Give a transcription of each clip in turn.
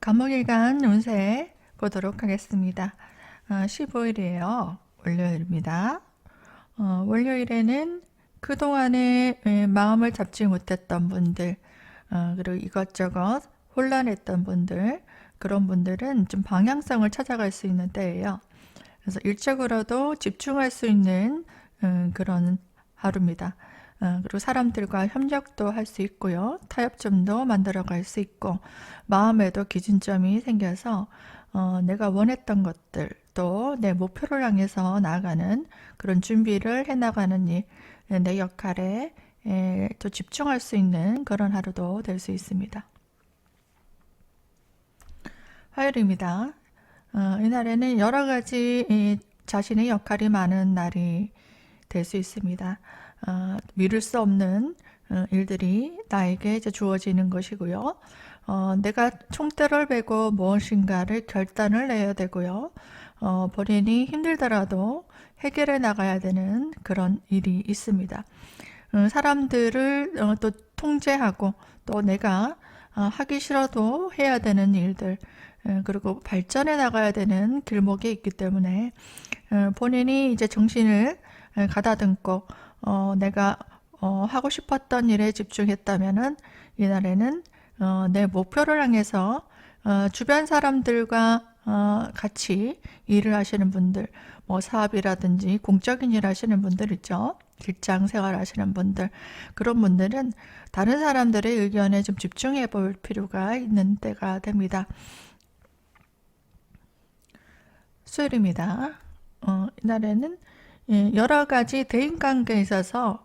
감목일간 운세 보도록 하겠습니다. 15일이에요. 월요일입니다. 월요일에는 그동안에 마음을 잡지 못했던 분들, 그리고 이것저것 혼란했던 분들, 그런 분들은 좀 방향성을 찾아갈 수 있는 때예요. 그래서 일적으로도 집중할 수 있는 그런 하루입니다. 그리고 사람들과 협력도 할 수 있고요. 타협점도 만들어갈 수 있고 마음에도 기준점이 생겨서 내가 원했던 것들 또 내 목표를 향해서 나아가는 그런 준비를 해나가는 일, 내 역할에 또 집중할 수 있는 그런 하루도 될 수 있습니다. 화요일입니다. 이날에는 여러 가지 자신의 역할이 많은 날이 될 수 있습니다. 미룰 수 없는 일들이 나에게 이제 주어지는 것이고요. 내가 총대를 베고 무엇인가를 결단을 내야 되고요. 본인이 힘들더라도 해결해 나가야 되는 그런 일이 있습니다. 사람들을 또 통제하고 또 내가 하기 싫어도 해야 되는 일들, 그리고 발전해 나가야 되는 길목에 있기 때문에 본인이 이제 정신을 가다듬고 내가 하고 싶었던 일에 집중했다면은 이날에는 내 목표를 향해서 주변 사람들과 같이 일을 하시는 분들, 뭐 사업이라든지 공적인 일 하시는 분들 있죠. 직장 생활 하시는 분들, 그런 분들은 다른 사람들의 의견에 좀 집중해 볼 필요가 있는 때가 됩니다. 수요일입니다. 이날에는 여러 가지 대인관계에 있어서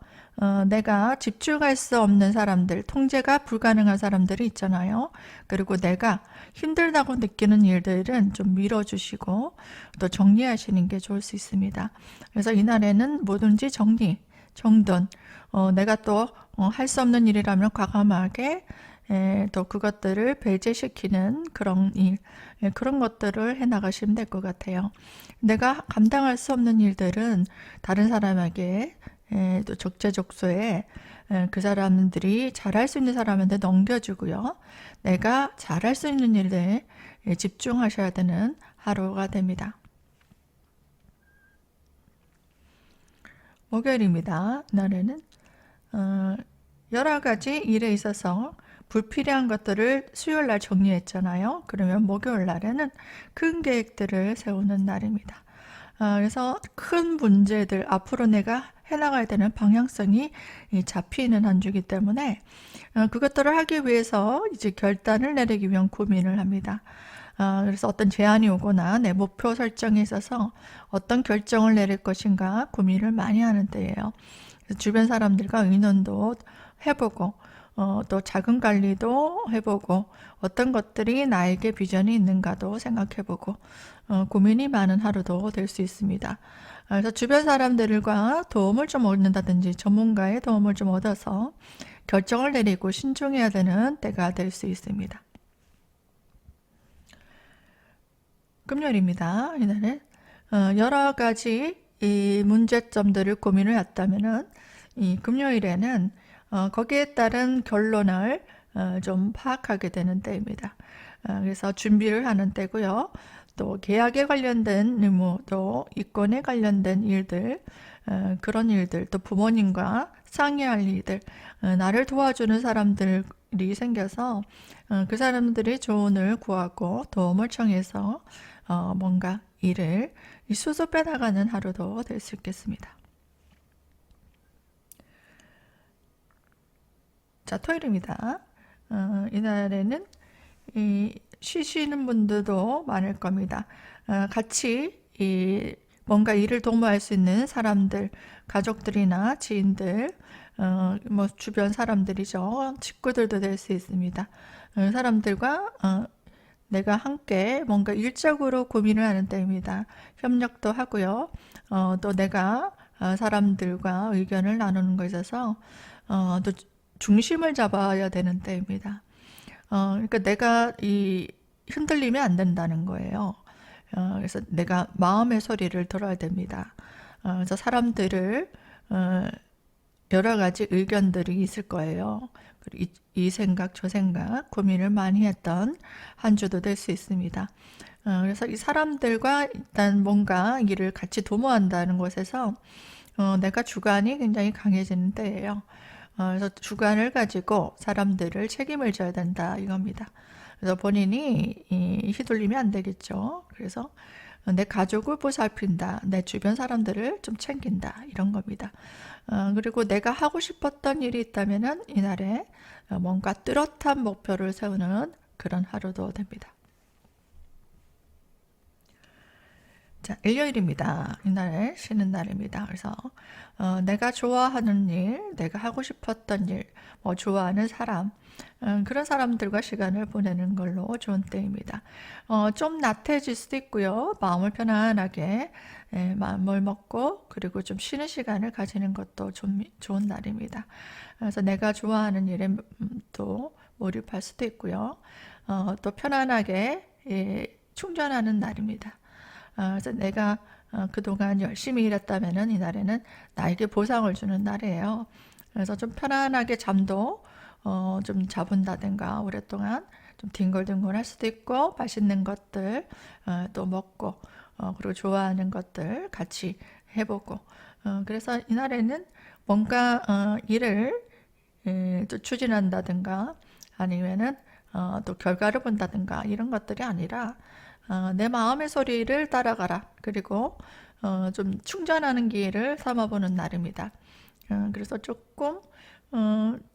내가 집중할 수 없는 사람들, 통제가 불가능한 사람들이 있잖아요. 그리고 내가 힘들다고 느끼는 일들은 좀 밀어주시고 또 정리하시는 게 좋을 수 있습니다. 그래서 이날에는 뭐든지 정돈, 내가 또 할 수 없는 일이라면 과감하게 또 그것들을 배제시키는 그런 일, 그런 것들을 해나가시면 될 것 같아요. 내가 감당할 수 없는 일들은 다른 사람에게 또 적재적소에 그 사람들이 잘할 수 있는 사람한테 넘겨주고요. 내가 잘할 수 있는 일에 집중하셔야 되는 하루가 됩니다. 목요일입니다. 날에는 여러 가지 일에 있어서 불필요한 것들을 수요일 날 정리했잖아요. 그러면 목요일 날에는 큰 계획들을 세우는 날입니다. 그래서 큰 문제들, 앞으로 내가 해나가야 되는 방향성이 잡히는 한 주기 때문에 그것들을 하기 위해서 이제 결단을 내리기 위한 고민을 합니다. 그래서 어떤 제안이 오거나 내 목표 설정에 있어서 어떤 결정을 내릴 것인가 고민을 많이 하는 때예요. 주변 사람들과 의논도 해보고 또 자금 관리도 해보고 어떤 것들이 나에게 비전이 있는가도 생각해보고 고민이 많은 하루도 될 수 있습니다. 그래서 주변 사람들과 도움을 좀 얻는다든지 전문가의 도움을 좀 얻어서 결정을 내리고 신중해야 되는 때가 될 수 있습니다. 금요일입니다. 이날은 여러 가지 이 문제점들을 고민을 했다면은 이 금요일에는 거기에 따른 결론을 좀 파악하게 되는 때입니다. 그래서 준비를 하는 때고요. 또 계약에 관련된 의무, 또 이권에 관련된 일들, 그런 일들, 또 부모님과 상의할 일들, 나를 도와주는 사람들이 생겨서 그 사람들이 조언을 구하고 도움을 청해서 뭔가 일을 수습해 나가는 하루도 될 수 있겠습니다. 자, 토요일입니다. 이날에는 쉬시는 분들도 많을 겁니다. 같이 뭔가 일을 도모할 수 있는 사람들, 가족들이나 지인들, 뭐 주변 사람들이죠. 친구들도 될 수 있습니다. 사람들과 내가 함께 뭔가 일적으로 고민을 하는 때입니다. 협력도 하고요. 또 내가 사람들과 의견을 나누는 것에 있어서 또 중심을 잡아야 되는 때입니다. 그러니까 내가 흔들리면 안 된다는 거예요. 그래서 내가 마음의 소리를 들어야 됩니다. 그래서 사람들을 여러 가지 의견들이 있을 거예요. 그리고 이 생각, 저 생각, 고민을 많이 했던 한 주도 될 수 있습니다. 그래서 이 사람들과 일단 뭔가 일을 같이 도모한다는 것에서 내가 주관이 굉장히 강해지는 때예요. 그래서 주관을 가지고 사람들을 책임을 져야 된다 이겁니다. 그래서 본인이 휘둘리면 안 되겠죠. 그래서 내 가족을 보살핀다, 내 주변 사람들을 좀 챙긴다 이런 겁니다. 그리고 내가 하고 싶었던 일이 있다면은 이날에 뭔가 뚜렷한 목표를 세우는 그런 하루도 됩니다. 자, 일요일입니다. 이날 쉬는 날입니다. 그래서 내가 좋아하는 일, 내가 하고 싶었던 일, 뭐 좋아하는 사람, 그런 사람들과 시간을 보내는 걸로 좋은 때입니다. 좀 나태해질 수도 있고요. 마음을 편안하게 마음을 먹고 그리고 좀 쉬는 시간을 가지는 것도 좀 좋은 날입니다. 그래서 내가 좋아하는 일에 또 몰입할 수도 있고요. 또 편안하게 충전하는 날입니다. 그래서 내가 그동안 열심히 일했다면은 이날에는 나에게 보상을 주는 날이에요. 그래서 좀 편안하게 잠도 좀 자본다든가 오랫동안 좀 뒹굴뒹굴 할 수도 있고 맛있는 것들 또 먹고 그리고 좋아하는 것들 같이 해보고 그래서 이날에는 뭔가 일을 또 추진한다든가 아니면은 또 결과를 본다든가 이런 것들이 아니라 내 마음의 소리를 따라가라. 그리고 좀 충전하는 기회를 삼아보는 날입니다. 그래서 조금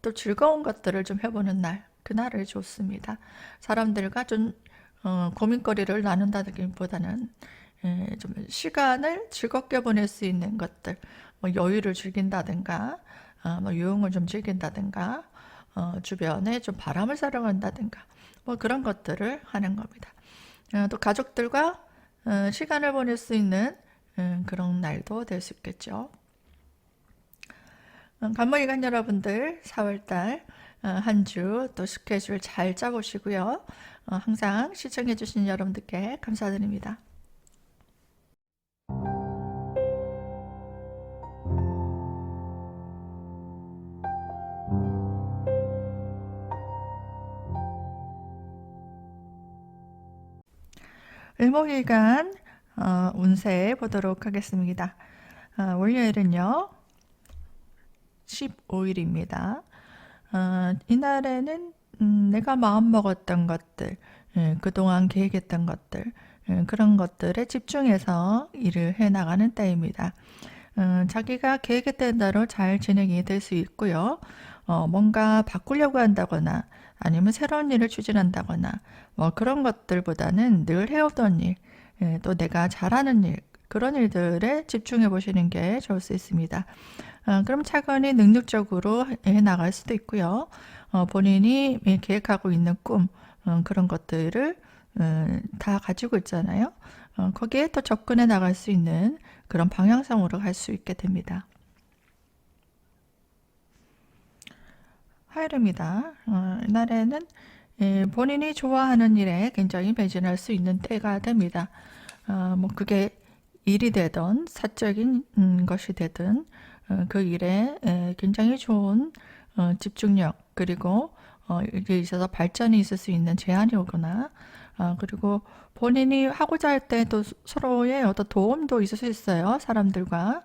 또 즐거운 것들을 좀 해보는 날, 그날을 좋습니다. 사람들과 좀 고민거리를 나눈다기보다는 좀 시간을 즐겁게 보낼 수 있는 것들, 뭐 여유를 즐긴다든가, 뭐 유흥을 좀 즐긴다든가, 주변에 좀 바람을 쐬러 간다든가, 뭐 그런 것들을 하는 겁니다. 또 가족들과 시간을 보낼 수 있는 그런 날도 될 수 있겠죠. 간목일간 여러분들 4월달 한 주 또 스케줄 잘 짜보시고요. 항상 시청해 주신 여러분들께 감사드립니다. 일목일간 운세 보도록 하겠습니다. 월요일은요 15일입니다. 이날에는 내가 마음먹었던 것들, 그동안 계획했던 것들, 그런 것들에 집중해서 일을 해나가는 때입니다. 자기가 계획했던 대로 잘 진행이 될 수 있고요. 뭔가 바꾸려고 한다거나 아니면 새로운 일을 추진한다거나 뭐 그런 것들보다는 늘 해오던 일, 또 내가 잘하는 일, 그런 일들에 집중해 보시는 게 좋을 수 있습니다. 그럼 차근히 능력적으로 해 나갈 수도 있고요. 본인이 계획하고 있는 꿈, 그런 것들을 다 가지고 있잖아요. 거기에 또 접근해 나갈 수 있는 그런 방향성으로 갈 수 있게 됩니다. 화요일입니다. 이날에는 본인이 좋아하는 일에 굉장히 매진할 수 있는 때가 됩니다. 뭐 그게 일이 되든 사적인 것이 되든 그 일에 굉장히 좋은 집중력 그리고 이게 있어서 발전이 있을 수 있는 제안이 오거나 그리고 본인이 하고자 할 때 또 서로의 어떤 도움도 있을 수 있어요. 사람들과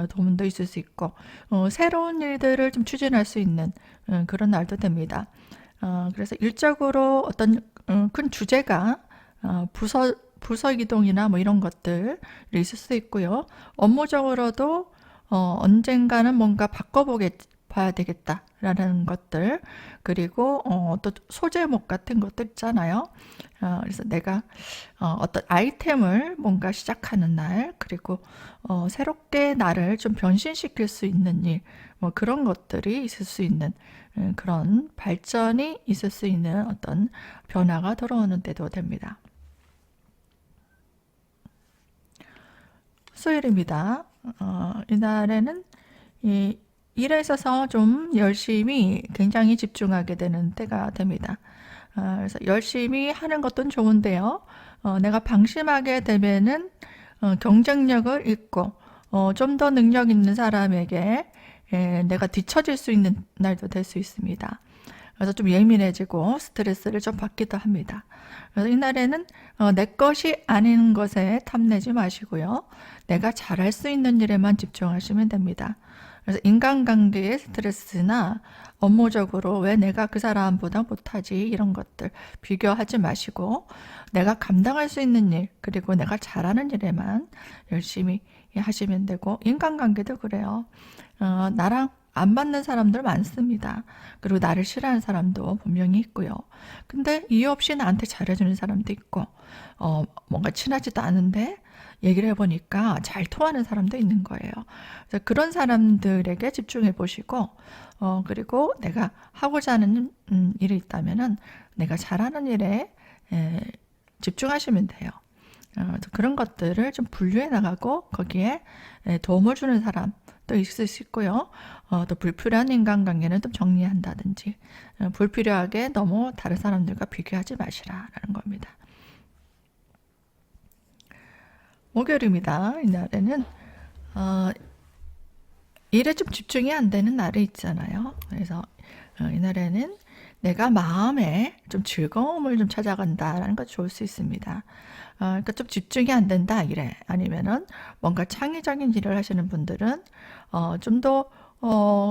도움도 있을 수 있고 새로운 일들을 좀 추진할 수 있는 그런 날도 됩니다. 그래서 일적으로 어떤 큰 주제가 부서 이동이나 뭐 이런 것들이 있을 수 있고요. 업무적으로도 언젠가는 뭔가 봐야 되겠다라는 것들 그리고 또 소제목 같은 것들 있잖아요. 그래서 내가 어떤 아이템을 뭔가 시작하는 날 그리고 새롭게 나를 좀 변신시킬 수 있는 일 뭐 그런 것들이 있을 수 있는 그런 발전이 있을 수 있는 어떤 변화가 들어오는 때도 됩니다. 수요일입니다. 이날에는 이 일에 있어서 좀 열심히 굉장히 집중하게 되는 때가 됩니다. 그래서 열심히 하는 것도 좋은데요. 내가 방심하게 되면은 경쟁력을 잃고 좀 더 능력 있는 사람에게 내가 뒤처질 수 있는 날도 될 수 있습니다. 그래서 좀 예민해지고 스트레스를 좀 받기도 합니다. 그래서 이날에는 내 것이 아닌 것에 탐내지 마시고요. 내가 잘할 수 있는 일에만 집중하시면 됩니다. 그래서 인간관계의 스트레스나 업무적으로 왜 내가 그 사람보다 못하지 이런 것들 비교하지 마시고 내가 감당할 수 있는 일 그리고 내가 잘하는 일에만 열심히 하시면 되고 인간관계도 그래요. 나랑 안 맞는 사람들 많습니다. 그리고 나를 싫어하는 사람도 분명히 있고요. 근데 이유 없이 나한테 잘해주는 사람도 있고 뭔가 친하지도 않은데 얘기를 해보니까 잘 통하는 사람도 있는 거예요. 그래서 그런 사람들에게 집중해 보시고 그리고 내가 하고자 하는 일이 있다면은 내가 잘하는 일에 집중하시면 돼요. 그런 것들을 좀 분류해 나가고 거기에 도움을 주는 사람도 있을 수 있고요. 또 불필요한 인간관계는 좀 정리한다든지 불필요하게 너무 다른 사람들과 비교하지 마시라라는 겁니다. 목요일입니다. 이날에는 일에 좀 집중이 안 되는 날이 있잖아요. 그래서 이날에는 내가 마음에 좀 즐거움을 좀 찾아간다라는 것 좋을 수 있습니다. 그러니까 좀 집중이 안 된다 이래. 아니면은 뭔가 창의적인 일을 하시는 분들은 좀 더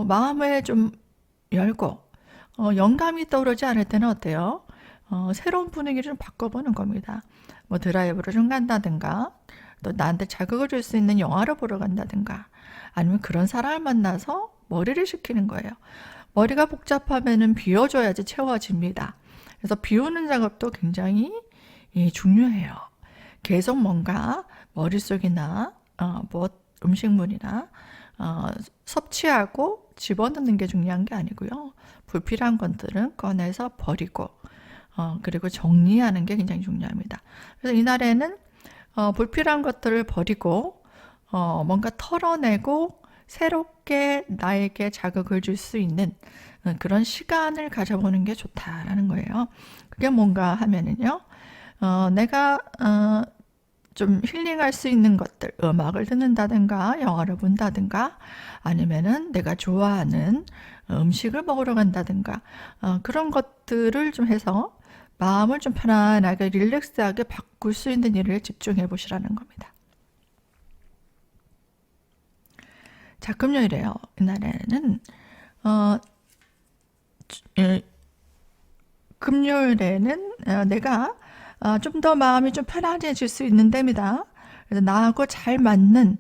마음을 좀 열고 영감이 떠오르지 않을 때는 어때요? 새로운 분위기를 좀 바꿔보는 겁니다. 뭐 드라이브를 좀 간다든가 또 나한테 자극을 줄 수 있는 영화를 보러 간다든가 아니면 그런 사람을 만나서 머리를 식히는 거예요. 머리가 복잡하면은 비워줘야지 채워집니다. 그래서 비우는 작업도 굉장히 중요해요. 계속 뭔가 머릿속이나 뭐 음식물이나 섭취하고 집어넣는 게 중요한 게 아니고요. 불필요한 것들은 꺼내서 버리고 그리고 정리하는 게 굉장히 중요합니다. 그래서 이날에는 불필요한 것들을 버리고 뭔가 털어내고 새롭게 나에게 자극을 줄 수 있는 그런 시간을 가져보는 게 좋다라는 거예요. 그게 뭔가 하면은요. 내가 좀 힐링할 수 있는 것들, 음악을 듣는다든가 영화를 본다든가 아니면은 내가 좋아하는 음식을 먹으러 간다든가 그런 것들을 좀 해서 마음을 좀 편안하게 릴렉스하게 바꿀 수 있는 일을 집중해 보시라는 겁니다. 자, 금요일에요. 이날에는 금요일에는 내가 좀 더 마음이 좀 편안해질 수 있는 때입니다. 그래서 나하고 잘 맞는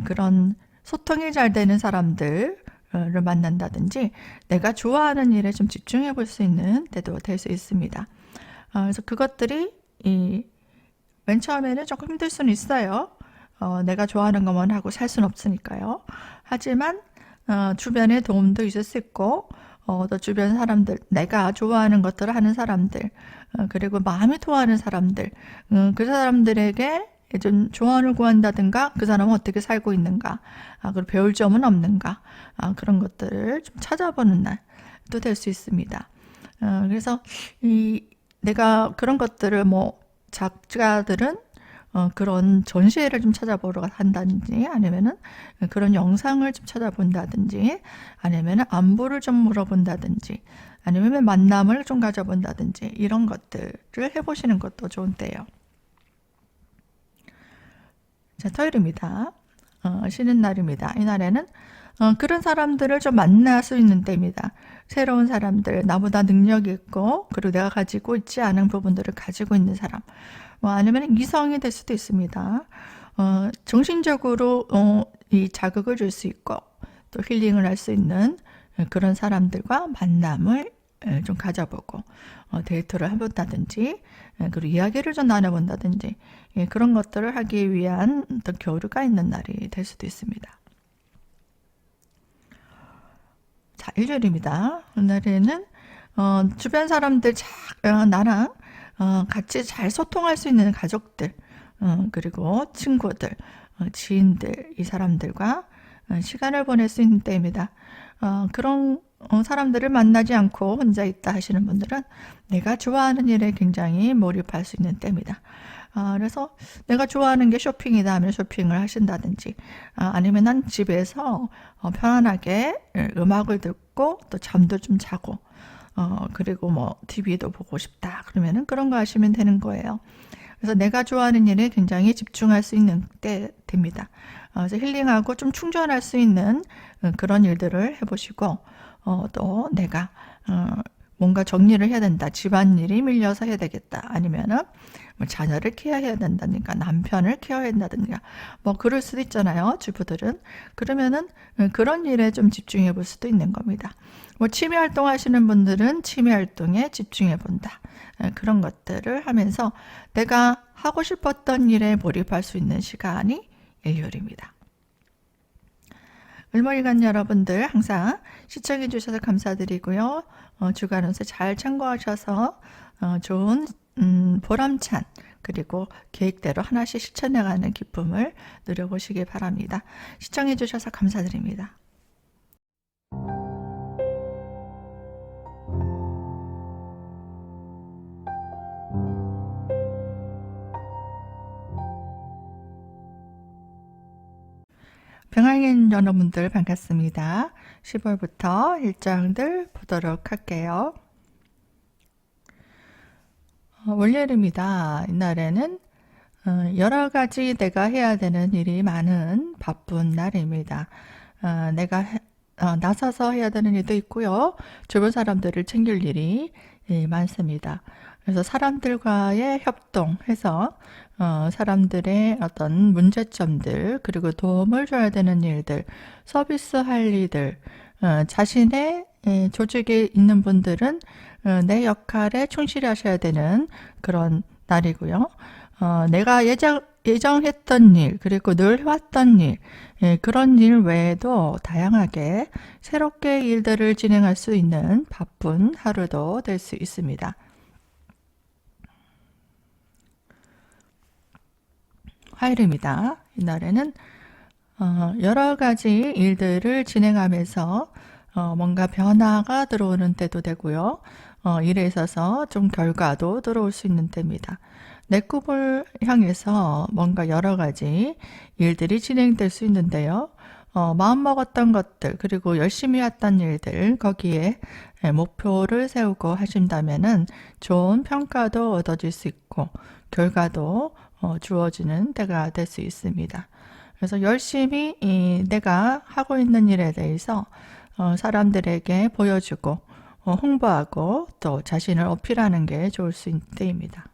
그런 소통이 잘 되는 사람들을 만난다든지 내가 좋아하는 일에 좀 집중해 볼 수 있는 때도 될 수 있습니다. 그래서 그것들이 맨 처음에는 조금 힘들 수는 있어요. 내가 좋아하는 것만 하고 살 수는 없으니까요. 하지만 주변에 도움도 있을 수 있고 또 주변 사람들, 내가 좋아하는 것들을 하는 사람들, 그리고 마음이 통하는 사람들, 그 사람들에게 좀 조언을 구한다든가 그 사람은 어떻게 살고 있는가, 그리고 배울 점은 없는가, 그런 것들을 좀 찾아보는 날도 될 수 있습니다. 그래서 내가 그런 것들을 뭐 작가들은 그런 전시회를 좀 찾아보러 한다든지 아니면은 그런 영상을 좀 찾아본다든지 아니면은 안부를 좀 물어본다든지 아니면 만남을 좀 가져본다든지 이런 것들을 해보시는 것도 좋은 때예요. 자, 토요일입니다. 쉬는 날입니다. 이 날에는 그런 사람들을 좀 만날 수 있는 때입니다. 새로운 사람들, 나보다 능력이 있고 그리고 내가 가지고 있지 않은 부분들을 가지고 있는 사람, 뭐 아니면 이성이 될 수도 있습니다. 정신적으로 이 자극을 줄 수 있고 또 힐링을 할 수 있는 그런 사람들과 만남을 좀 가져보고 데이트를 해본다든지 그리고 이야기를 좀 나눠본다든지 그런 것들을 하기 위한 어떤 교류가 있는 날이 될 수도 있습니다. 자, 일요일입니다. 오늘에는 주변 사람들 나랑 같이 잘 소통할 수 있는 가족들, 그리고 친구들, 지인들, 이 사람들과 시간을 보낼 수 있는 때입니다. 그런 사람들을 만나지 않고 혼자 있다 하시는 분들은 내가 좋아하는 일에 굉장히 몰입할 수 있는 때입니다. 그래서 내가 좋아하는 게 쇼핑이다 하면 쇼핑을 하신다든지, 아니면 난 집에서 편안하게 음악을 듣고 또 잠도 좀 자고, 그리고 뭐 TV도 보고 싶다 그러면은 그런 거 하시면 되는 거예요. 그래서 내가 좋아하는 일에 굉장히 집중할 수 있는 때 됩니다. 그래서 힐링하고 좀 충전할 수 있는 그런 일들을 해보시고, 또 내가 뭔가 정리를 해야 된다. 집안일이 밀려서 해야 되겠다. 아니면은 뭐 자녀를 케어해야 된다니까, 남편을 케어해야 된다든가, 뭐 그럴 수도 있잖아요, 주부들은. 그러면은 그런 일에 좀 집중해 볼 수도 있는 겁니다. 뭐 취미 활동 하시는 분들은 취미 활동에 집중해 본다. 그런 것들을 하면서 내가 하고 싶었던 일에 몰입할 수 있는 시간이 일요일입니다. 을머리간 여러분들 항상 시청해 주셔서 감사드리고요. 주간 운세 잘 참고하셔서 좋은 보람찬, 그리고 계획대로 하나씩 실천해가는 기쁨을 누려보시기 바랍니다. 시청해 주셔서 감사드립니다. 병행인 여러분들 반갑습니다. 10월부터 일정들 보도록 할게요. 월요일입니다. 이날에는 여러 가지 내가 해야 되는 일이 많은 바쁜 날입니다. 내가 나서서 해야 되는 일도 있고요. 주변 사람들을 챙길 일이 많습니다. 그래서 사람들과의 협동해서 사람들의 어떤 문제점들, 그리고 도움을 줘야 되는 일들, 서비스할 일들, 자신의 조직에 있는 분들은 내 역할에 충실하셔야 되는 그런 날이고요. 내가 예정했던 일, 그리고 늘 해왔던 일, 그런 일 외에도 다양하게 새롭게 일들을 진행할 수 있는 바쁜 하루도 될 수 있습니다. 화요일입니다. 이날에는 여러 가지 일들을 진행하면서 뭔가 변화가 들어오는 때도 되고요. 일에 있어서 좀 결과도 들어올 수 있는 때입니다. 내 꿈을 향해서 뭔가 여러 가지 일들이 진행될 수 있는데요. 마음먹었던 것들, 그리고 열심히 했던 일들, 거기에 목표를 세우고 하신다면은 좋은 평가도 얻어질 수 있고 결과도 주어지는 때가 될 수 있습니다. 그래서 열심히 내가 하고 있는 일에 대해서 사람들에게 보여주고 홍보하고 또 자신을 어필하는 게 좋을 수 있는 때입니다.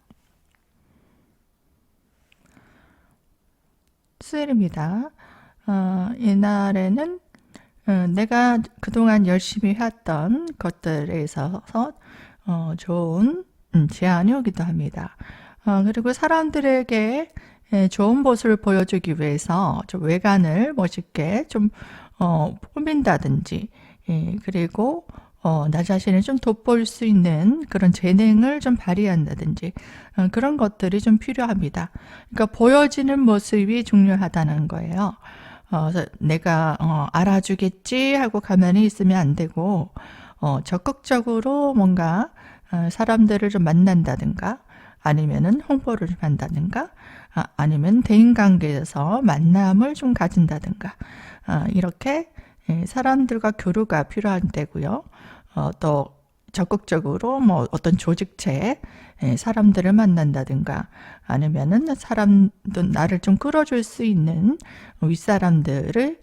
수요일입니다. 이날에는 내가 그동안 열심히 했던 것들에 있어서 좋은 제안이 오기도 합니다. 그리고 사람들에게 좋은 모습을 보여주기 위해서 좀 외관을 멋있게 좀 꾸민다든지, 그리고 나 자신을 좀 돋보일 수 있는 그런 재능을 좀 발휘한다든지, 그런 것들이 좀 필요합니다. 그러니까 보여지는 모습이 중요하다는 거예요. 그래서 내가 알아주겠지 하고 가만히 있으면 안 되고, 적극적으로 뭔가 사람들을 좀 만난다든가, 아니면은 홍보를 좀 한다든가, 아니면 대인관계에서 만남을 좀 가진다든가, 이렇게 사람들과 교류가 필요한 때고요. 또 적극적으로 뭐 어떤 조직체에 사람들을 만난다든가, 아니면은 사람도 나를 좀 끌어줄 수 있는 윗사람들을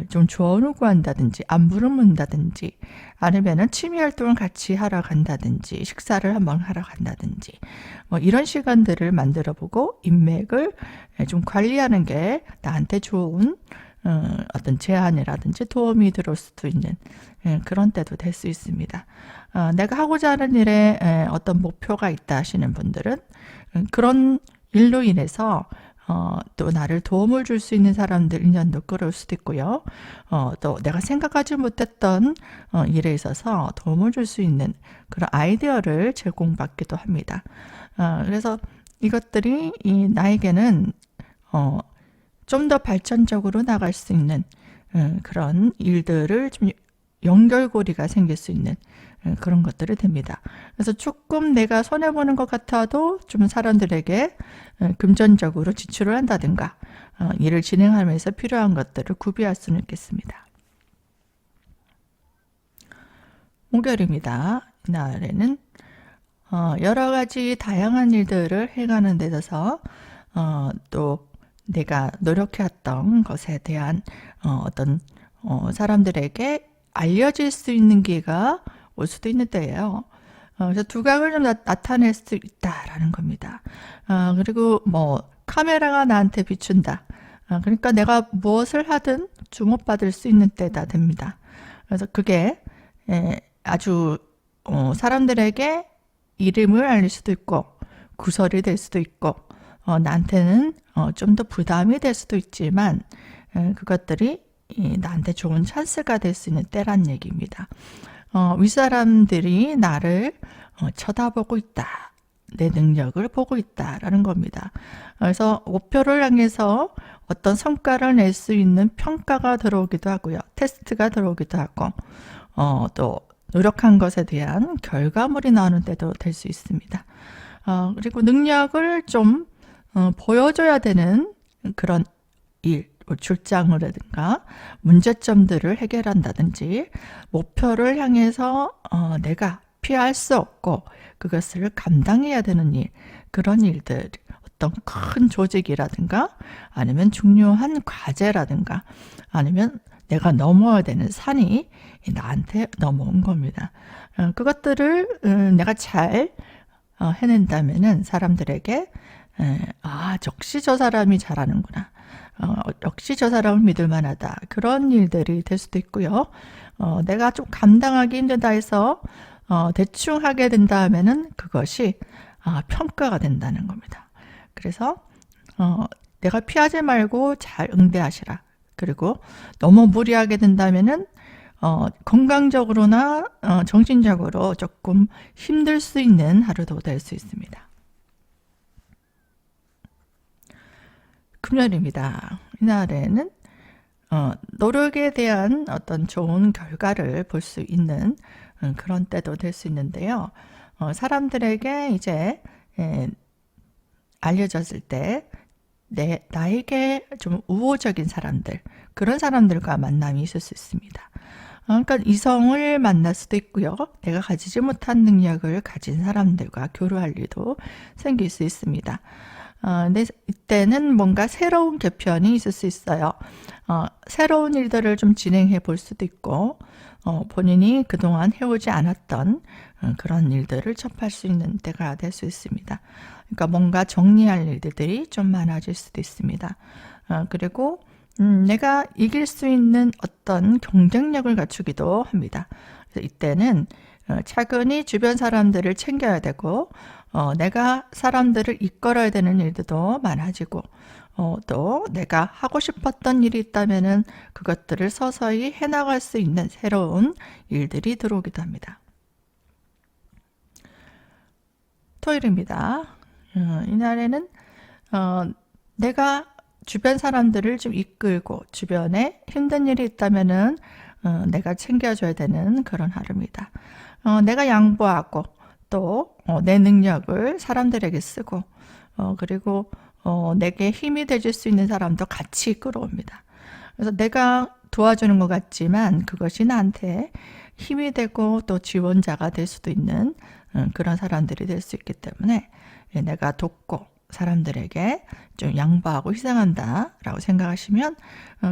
좀 조언을 구한다든지, 안부를 묻는다든지, 아니면은 취미 활동을 같이 하러 간다든지, 식사를 한번 하러 간다든지, 뭐 이런 시간들을 만들어 보고 인맥을 좀 관리하는 게 나한테 좋은 어떤 제안이라든지 도움이 들어올 수도 있는 그런 때도 될 수 있습니다. 내가 하고자 하는 일에 어떤 목표가 있다 하시는 분들은 그런 일로 인해서 또 나를 도움을 줄 수 있는 사람들 인연도 끌어올 수도 있고요. 또 내가 생각하지 못했던 일에 있어서 도움을 줄 수 있는 그런 아이디어를 제공받기도 합니다. 그래서 이것들이 나에게는 좀 더 발전적으로 나갈 수 있는 그런 일들을 좀 연결고리가 생길 수 있는 그런 것들이 됩니다. 그래서 조금 내가 손해보는 것 같아도 좀 사람들에게 금전적으로 지출을 한다든가 일을 진행하면서 필요한 것들을 구비할 수는 있겠습니다. 목요일입니다. 이날에는 여러 가지 다양한 일들을 해가는 데 있어서 또 내가 노력해왔던 것에 대한 어떤 사람들에게 알려질 수 있는 기회가 올 수도 있는 때예요. 그래서 두각을 좀 나타낼 수 있다라는 겁니다. 그리고 뭐 카메라가 나한테 비춘다. 그러니까 내가 무엇을 하든 주목받을 수 있는 때다 됩니다. 그래서 그게 아주 사람들에게 이름을 알릴 수도 있고 구설이 될 수도 있고 나한테는 좀 더 부담이 될 수도 있지만 그것들이 나한테 좋은 찬스가 될 수 있는 때란 얘기입니다. 윗사람들이 나를 쳐다보고 있다. 내 능력을 보고 있다라는 겁니다. 그래서 목표를 향해서 어떤 성과를 낼 수 있는 평가가 들어오기도 하고요. 테스트가 들어오기도 하고 또 노력한 것에 대한 결과물이 나오는 때도 될 수 있습니다. 그리고 능력을 좀 보여줘야 되는 그런 일, 출장이라든가 문제점들을 해결한다든지 목표를 향해서 내가 피할 수 없고 그것을 감당해야 되는 일, 그런 일들, 어떤 큰 조직이라든가 아니면 중요한 과제라든가 아니면 내가 넘어야 되는 산이 나한테 넘어온 겁니다. 그것들을 내가 잘 해낸다면은 사람들에게 역시 저 사람이 잘하는구나. 역시 저 사람을 믿을 만하다. 그런 일들이 될 수도 있고요. 내가 좀 감당하기 힘들다 해서 대충 하게 된다 하면은 그것이 평가가 된다는 겁니다. 그래서 내가 피하지 말고 잘 응대하시라. 그리고 너무 무리하게 된다면은 건강적으로나 정신적으로 조금 힘들 수 있는 하루도 될 수 있습니다. 금요일입니다. 이날에는 노력에 대한 어떤 좋은 결과를 볼 수 있는 그런 때도 될 수 있는데요. 사람들에게 이제 알려졌을 때 나에게 좀 우호적인 사람들, 그런 사람들과 만남이 있을 수 있습니다. 그러니까 이성을 만날 수도 있고요. 내가 가지지 못한 능력을 가진 사람들과 교류할 일도 생길 수 있습니다. 근데 이때는 뭔가 새로운 개편이 있을 수 있어요. 새로운 일들을 좀 진행해 볼 수도 있고, 본인이 그동안 해오지 않았던 그런 일들을 접할 수 있는 때가 될 수 있습니다. 그러니까 뭔가 정리할 일들이 좀 많아질 수도 있습니다. 그리고 내가 이길 수 있는 어떤 경쟁력을 갖추기도 합니다. 그래서 이때는 차근히 주변 사람들을 챙겨야 되고 내가 사람들을 이끌어야 되는 일들도 많아지고 또 내가 하고 싶었던 일이 있다면은 그것들을 서서히 해나갈 수 있는 새로운 일들이 들어오기도 합니다. 토요일입니다. 이날에는 내가 주변 사람들을 좀 이끌고 주변에 힘든 일이 있다면은 내가 챙겨줘야 되는 그런 하루입니다. 내가 양보하고 또 내 능력을 사람들에게 쓰고 그리고 내게 힘이 되줄 수 있는 사람도 같이 끌어옵니다. 그래서 내가 도와주는 것 같지만 그것이 나한테 힘이 되고 또 지원자가 될 수도 있는 그런 사람들이 될 수 있기 때문에 내가 돕고 사람들에게 좀 양보하고 희생한다 라고 생각하시면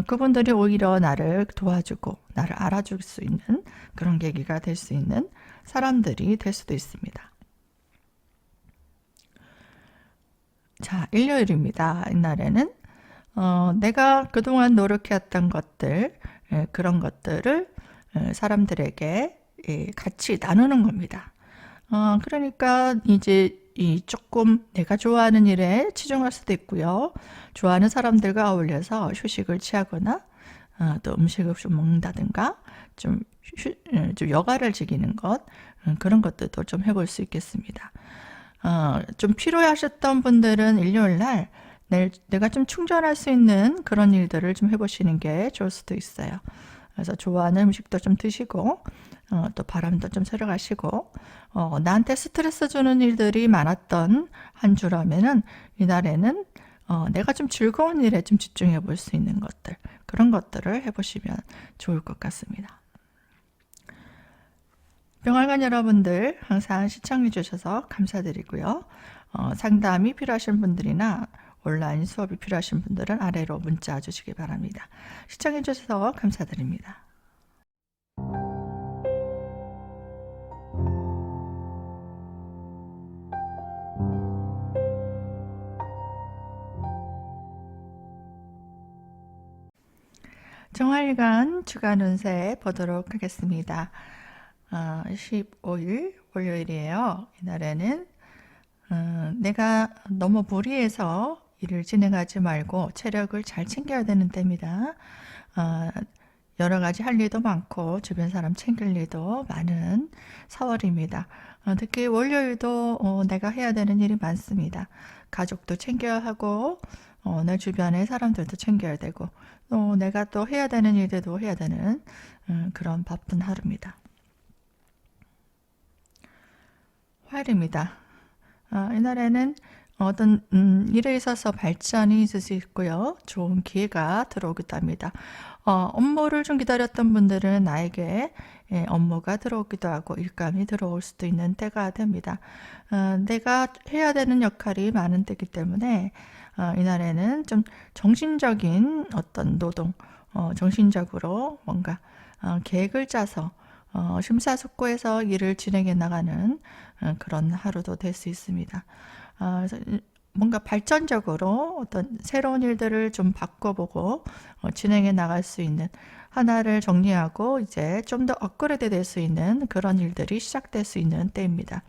그분들이 오히려 나를 도와주고 나를 알아줄 수 있는 그런 계기가 될 수 있는 사람들이 될 수도 있습니다. 자, 일요일입니다. 이날에는 내가 그동안 노력해왔던 것들, 그런 것들을 사람들에게 같이 나누는 겁니다. 그러니까 이제 조금 내가 좋아하는 일에 치중할 수도 있고요. 좋아하는 사람들과 어울려서 휴식을 취하거나 또 음식을 좀 먹는다든가 좀 여가를 즐기는 것, 그런 것들도 좀 해볼 수 있겠습니다. 좀 필요하셨던 분들은 일요일날 내가 좀 충전할 수 있는 그런 일들을 좀 해보시는 게 좋을 수도 있어요. 그래서 좋아하는 음식도 좀 드시고 또 바람도 좀 쐬러 가시고 나한테 스트레스 주는 일들이 많았던 한 주라면은 이날에는 내가 좀 즐거운 일에 좀 집중해 볼 수 있는 것들, 그런 것들을 해보시면 좋을 것 같습니다. 병활관 여러분들 항상 시청해 주셔서 감사드리고요. 상담이 필요하신 분들이나 온라인 수업이 필요하신 분들은 아래로 문자 주시기 바랍니다. 시청해 주셔서 감사드립니다. 정활관 주간 운세 보도록 하겠습니다. 15일 월요일이에요. 이날에는 내가 너무 무리해서 일을 진행하지 말고 체력을 잘 챙겨야 되는 때입니다. 여러 가지 할 일도 많고 주변 사람 챙길 일도 많은 4월입니다. 특히 월요일도 내가 해야 되는 일이 많습니다. 가족도 챙겨야 하고 내 주변의 사람들도 챙겨야 되고 내가 또 해야 되는 일들도 해야 되는 그런 바쁜 하루입니다. 화요일입니다. 이날에는 어떤 일에 있어서 발전이 있을 수 있고요. 좋은 기회가 들어오기도 합니다. 업무를 좀 기다렸던 분들은 나에게 업무가 들어오기도 하고 일감이 들어올 수도 있는 때가 됩니다. 내가 해야 되는 역할이 많은 때이기 때문에 이날에는 좀 정신적인 어떤 노동, 정신적으로 뭔가 계획을 짜서 심사숙고해서 일을 진행해 나가는 그런 하루도 될 수 있습니다. 그래서 뭔가 발전적으로 어떤 새로운 일들을 좀 바꿔보고 진행해 나갈 수 있는, 하나를 정리하고 이제 좀 더 업그레이드 될 수 있는 그런 일들이 시작될 수 있는 때입니다.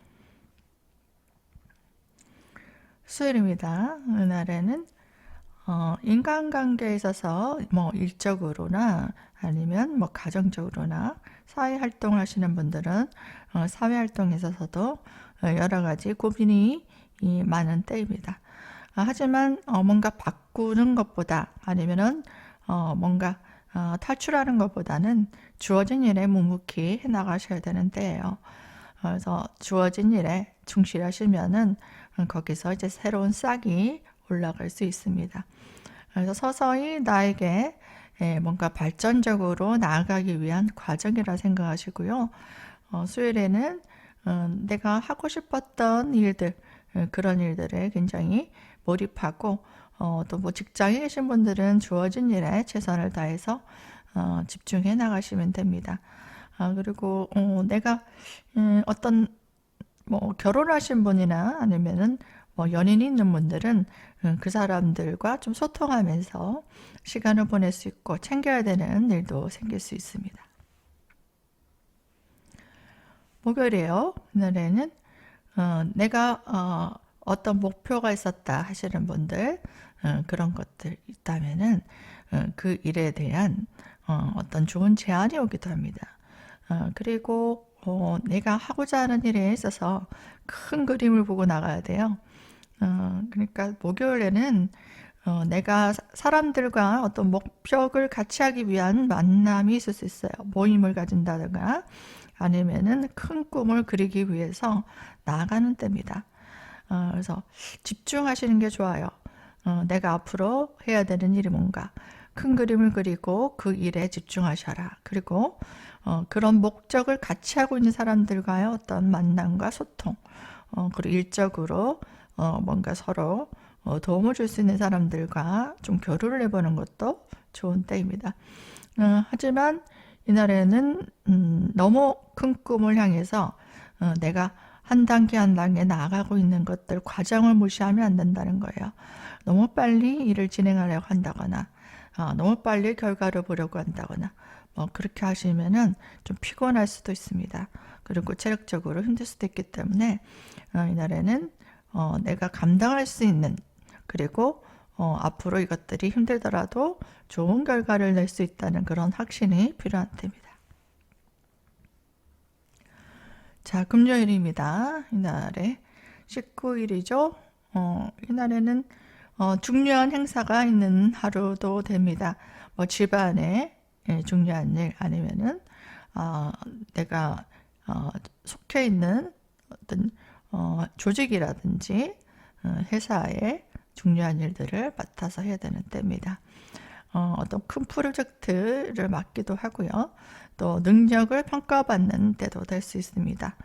수요일입니다. 그날에는 인간관계에 있어서 뭐 일적으로나 아니면 뭐 가정적으로나 사회 활동을 하시는 분들은 사회 활동에 있어서도 여러 가지 고민이 많은 때입니다. 하지만 뭔가 바꾸는 것보다 아니면은 뭔가 탈출하는 것보다는 주어진 일에 묵묵히 해 나가셔야 되는 때예요. 그래서 주어진 일에 충실하시면은 거기서 이제 새로운 싹이 올라갈 수 있습니다. 그래서 서서히 나에게 뭔가 발전적으로 나아가기 위한 과정이라 생각하시고요. 수요일에는 내가 하고 싶었던 일들, 그런 일들에 굉장히 몰입하고 또 뭐 직장에 계신 분들은 주어진 일에 최선을 다해서 집중해 나가시면 됩니다. 그리고 내가 어떤 뭐 결혼하신 분이나 아니면은 뭐 연인이 있는 분들은 그 사람들과 좀 소통하면서 시간을 보낼 수 있고 챙겨야 되는 일도 생길 수 있습니다. 목요일이에요. 그날에는 내가 어떤 목표가 있었다 하시는 분들, 그런 것들 있다면은 그 일에 대한 어떤 좋은 제안이 오기도 합니다. 그리고 내가 하고자 하는 일에 있어서 큰 그림을 보고 나가야 돼요. 그러니까 목요일에는 내가 사람들과 어떤 목표를 같이 하기 위한 만남이 있을 수 있어요. 모임을 가진다든가 아니면은 큰 꿈을 그리기 위해서 나아가는 때입니다. 그래서 집중하시는 게 좋아요. 내가 앞으로 해야 되는 일이 뭔가 큰 그림을 그리고 그 일에 집중하셔라. 그리고 그런 목적을 같이 하고 있는 사람들과의 어떤 만남과 소통, 그리고 일적으로 뭔가 서로 도움을 줄 수 있는 사람들과 좀 교류를 해보는 것도 좋은 때입니다. 하지만 이날에는 너무 큰 꿈을 향해서 내가 한 단계 한 단계 나아가고 있는 것들 과정을 무시하면 안 된다는 거예요. 너무 빨리 일을 진행하려고 한다거나 너무 빨리 결과를 보려고 한다거나 뭐 그렇게 하시면은 좀 피곤할 수도 있습니다. 그리고 체력적으로 힘들 수도 있기 때문에 이날에는 내가 감당할 수 있는, 그리고 앞으로 이것들이 힘들더라도 좋은 결과를 낼 수 있다는 그런 확신이 필요한 때입니다. 자, 금요일입니다. 이날에 19일이죠. 이날에는 중요한 행사가 있는 하루도 됩니다. 뭐 집안에 중요한 일 아니면은 내가 속해 있는 어떤 조직이라든지 회사의 중요한 일들을 맡아서 해야 되는 때입니다. 어떤 큰 프로젝트를 맡기도 하고요. 또 능력을 평가받는 때도 될 수 있습니다.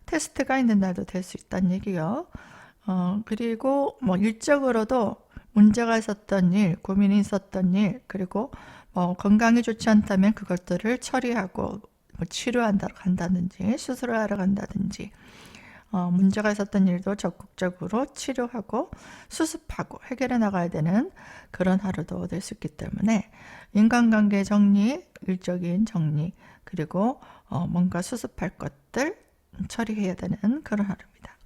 테스트가 있는 날도 될 수 있다는 얘기요. 그리고 뭐 일적으로도 문제가 있었던 일, 고민이 있었던 일, 그리고 건강이 좋지 않다면 그것들을 처리하고 뭐 치료한다고 간다든지 수술을 하러 간다든지 문제가 있었던 일도 적극적으로 치료하고 수습하고 해결해 나가야 되는 그런 하루도 될 수 있기 때문에 인간관계 정리, 일적인 정리, 그리고 뭔가 수습할 것들 처리해야 되는 그런 하루입니다.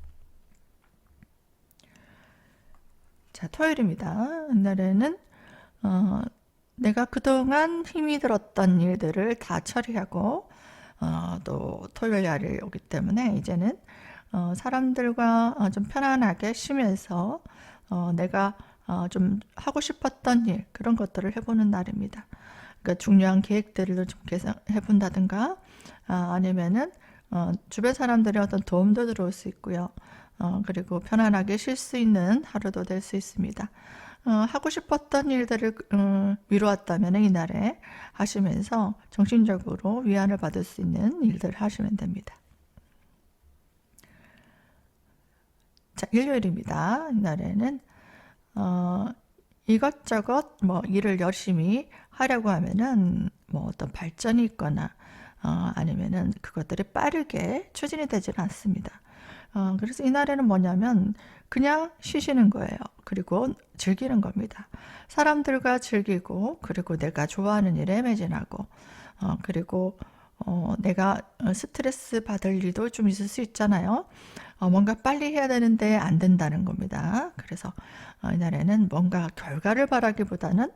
자, 토요일입니다. 이날에는 내가 그동안 힘이 들었던 일들을 다 처리하고 또 토요일 날이 오기 때문에 이제는 사람들과 좀 편안하게 쉬면서 내가 좀 하고 싶었던 일 그런 것들을 해보는 날입니다. 그러니까 중요한 계획들을 좀 개선해 본다든가 아니면은 주변 사람들의 어떤 도움도 들어올 수 있고요. 그리고 편안하게 쉴 수 있는 하루도 될 수 있습니다. 하고 싶었던 일들을 미루었다면 이날에 하시면서 정신적으로 위안을 받을 수 있는 일들을 하시면 됩니다. 자, 일요일입니다. 이날에는 이것저것 뭐 일을 열심히 하려고 하면은 뭐 어떤 발전이 있거나 아니면은 그것들이 빠르게 추진이 되지는 않습니다. 그래서 이날에는 뭐냐면 그냥 쉬시는 거예요. 그리고 즐기는 겁니다. 사람들과 즐기고 그리고 내가 좋아하는 일에 매진하고 그리고 내가 스트레스 받을 일도 좀 있을 수 있잖아요. 뭔가 빨리 해야 되는데 안 된다는 겁니다. 그래서 이날에는 뭔가 결과를 바라기보다는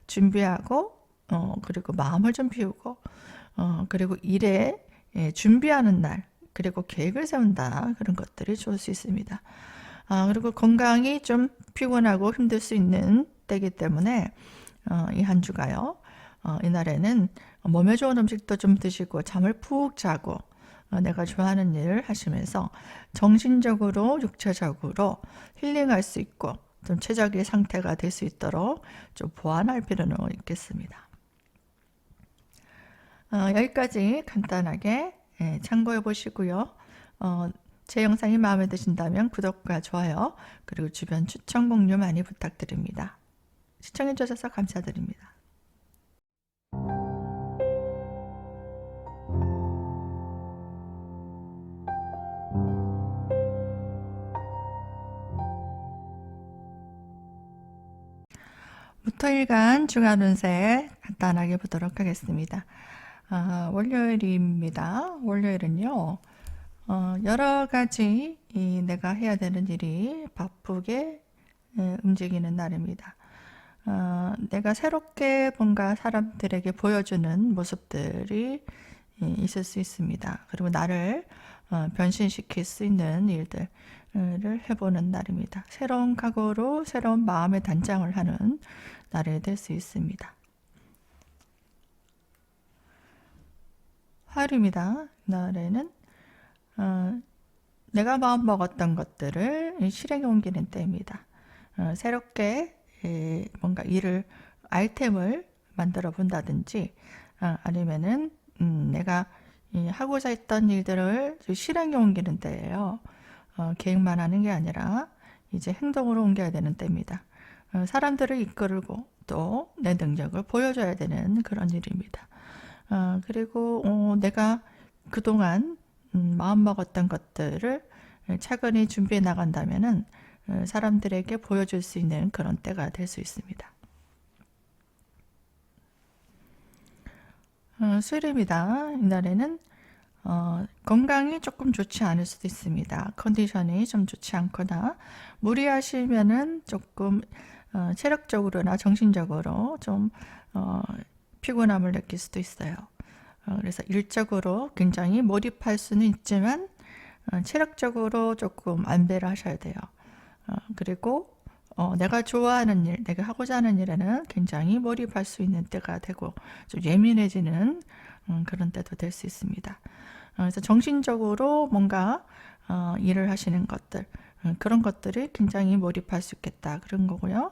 준비하고 그리고 마음을 좀 비우고 그리고 일에 준비하는 날 그리고 계획을 세운다 그런 것들이 좋을 수 있습니다. 그리고 건강이 좀 피곤하고 힘들 수 있는 때이기 때문에 이 한 주가요. 이날에는 몸에 좋은 음식도 좀 드시고 잠을 푹 자고 내가 좋아하는 일을 하시면서 정신적으로 육체적으로 힐링할 수 있고 좀 최적의 상태가 될 수 있도록 좀 보완할 필요는 있겠습니다. 여기까지 간단하게 참고해 보시고요. 제 영상이 마음에 드신다면 구독과 좋아요 그리고 주변 추천 공유 많이 부탁드립니다. 시청해 주셔서 감사드립니다. 토일간 주간 운세 간단하게 보도록 하겠습니다. 월요일입니다. 월요일은요. 여러 가지 내가 해야 되는 일이 바쁘게 움직이는 날입니다. 내가 새롭게 뭔가 사람들에게 보여주는 모습들이 있을 수 있습니다. 그리고 나를 변신시킬 수 있는 일들을 해보는 날입니다. 새로운 각오로 새로운 마음의 단장을 하는 날이 될 수 있습니다. 화요일입니다. 날에는 내가 마음 먹었던 것들을 실행에 옮기는 때입니다. 새롭게 뭔가 일을 아이템을 만들어 본다든지 아니면은 내가 하고자 했던 일들을 실행에 옮기는 때예요. 계획만 하는 게 아니라 이제 행동으로 옮겨야 되는 때입니다. 사람들을 이끌고 또 내 능력을 보여줘야 되는 그런 일입니다. 그리고 내가 그동안 마음먹었던 것들을 차근히 준비해 나간다면은 사람들에게 보여줄 수 있는 그런 때가 될 수 있습니다. 수요일입니다. 이날에는 건강이 조금 좋지 않을 수도 있습니다. 컨디션이 좀 좋지 않거나 무리하시면은 조금 체력적으로나 정신적으로 좀 피곤함을 느낄 수도 있어요. 그래서 일적으로 굉장히 몰입할 수는 있지만 체력적으로 조금 안배를 하셔야 돼요. 그리고 내가 좋아하는 일, 내가 하고자 하는 일에는 굉장히 몰입할 수 있는 때가 되고 좀 예민해지는 그런 때도 될 수 있습니다. 그래서 정신적으로 뭔가 일을 하시는 것들, 그런 것들이 굉장히 몰입할 수 있겠다 그런 거고요.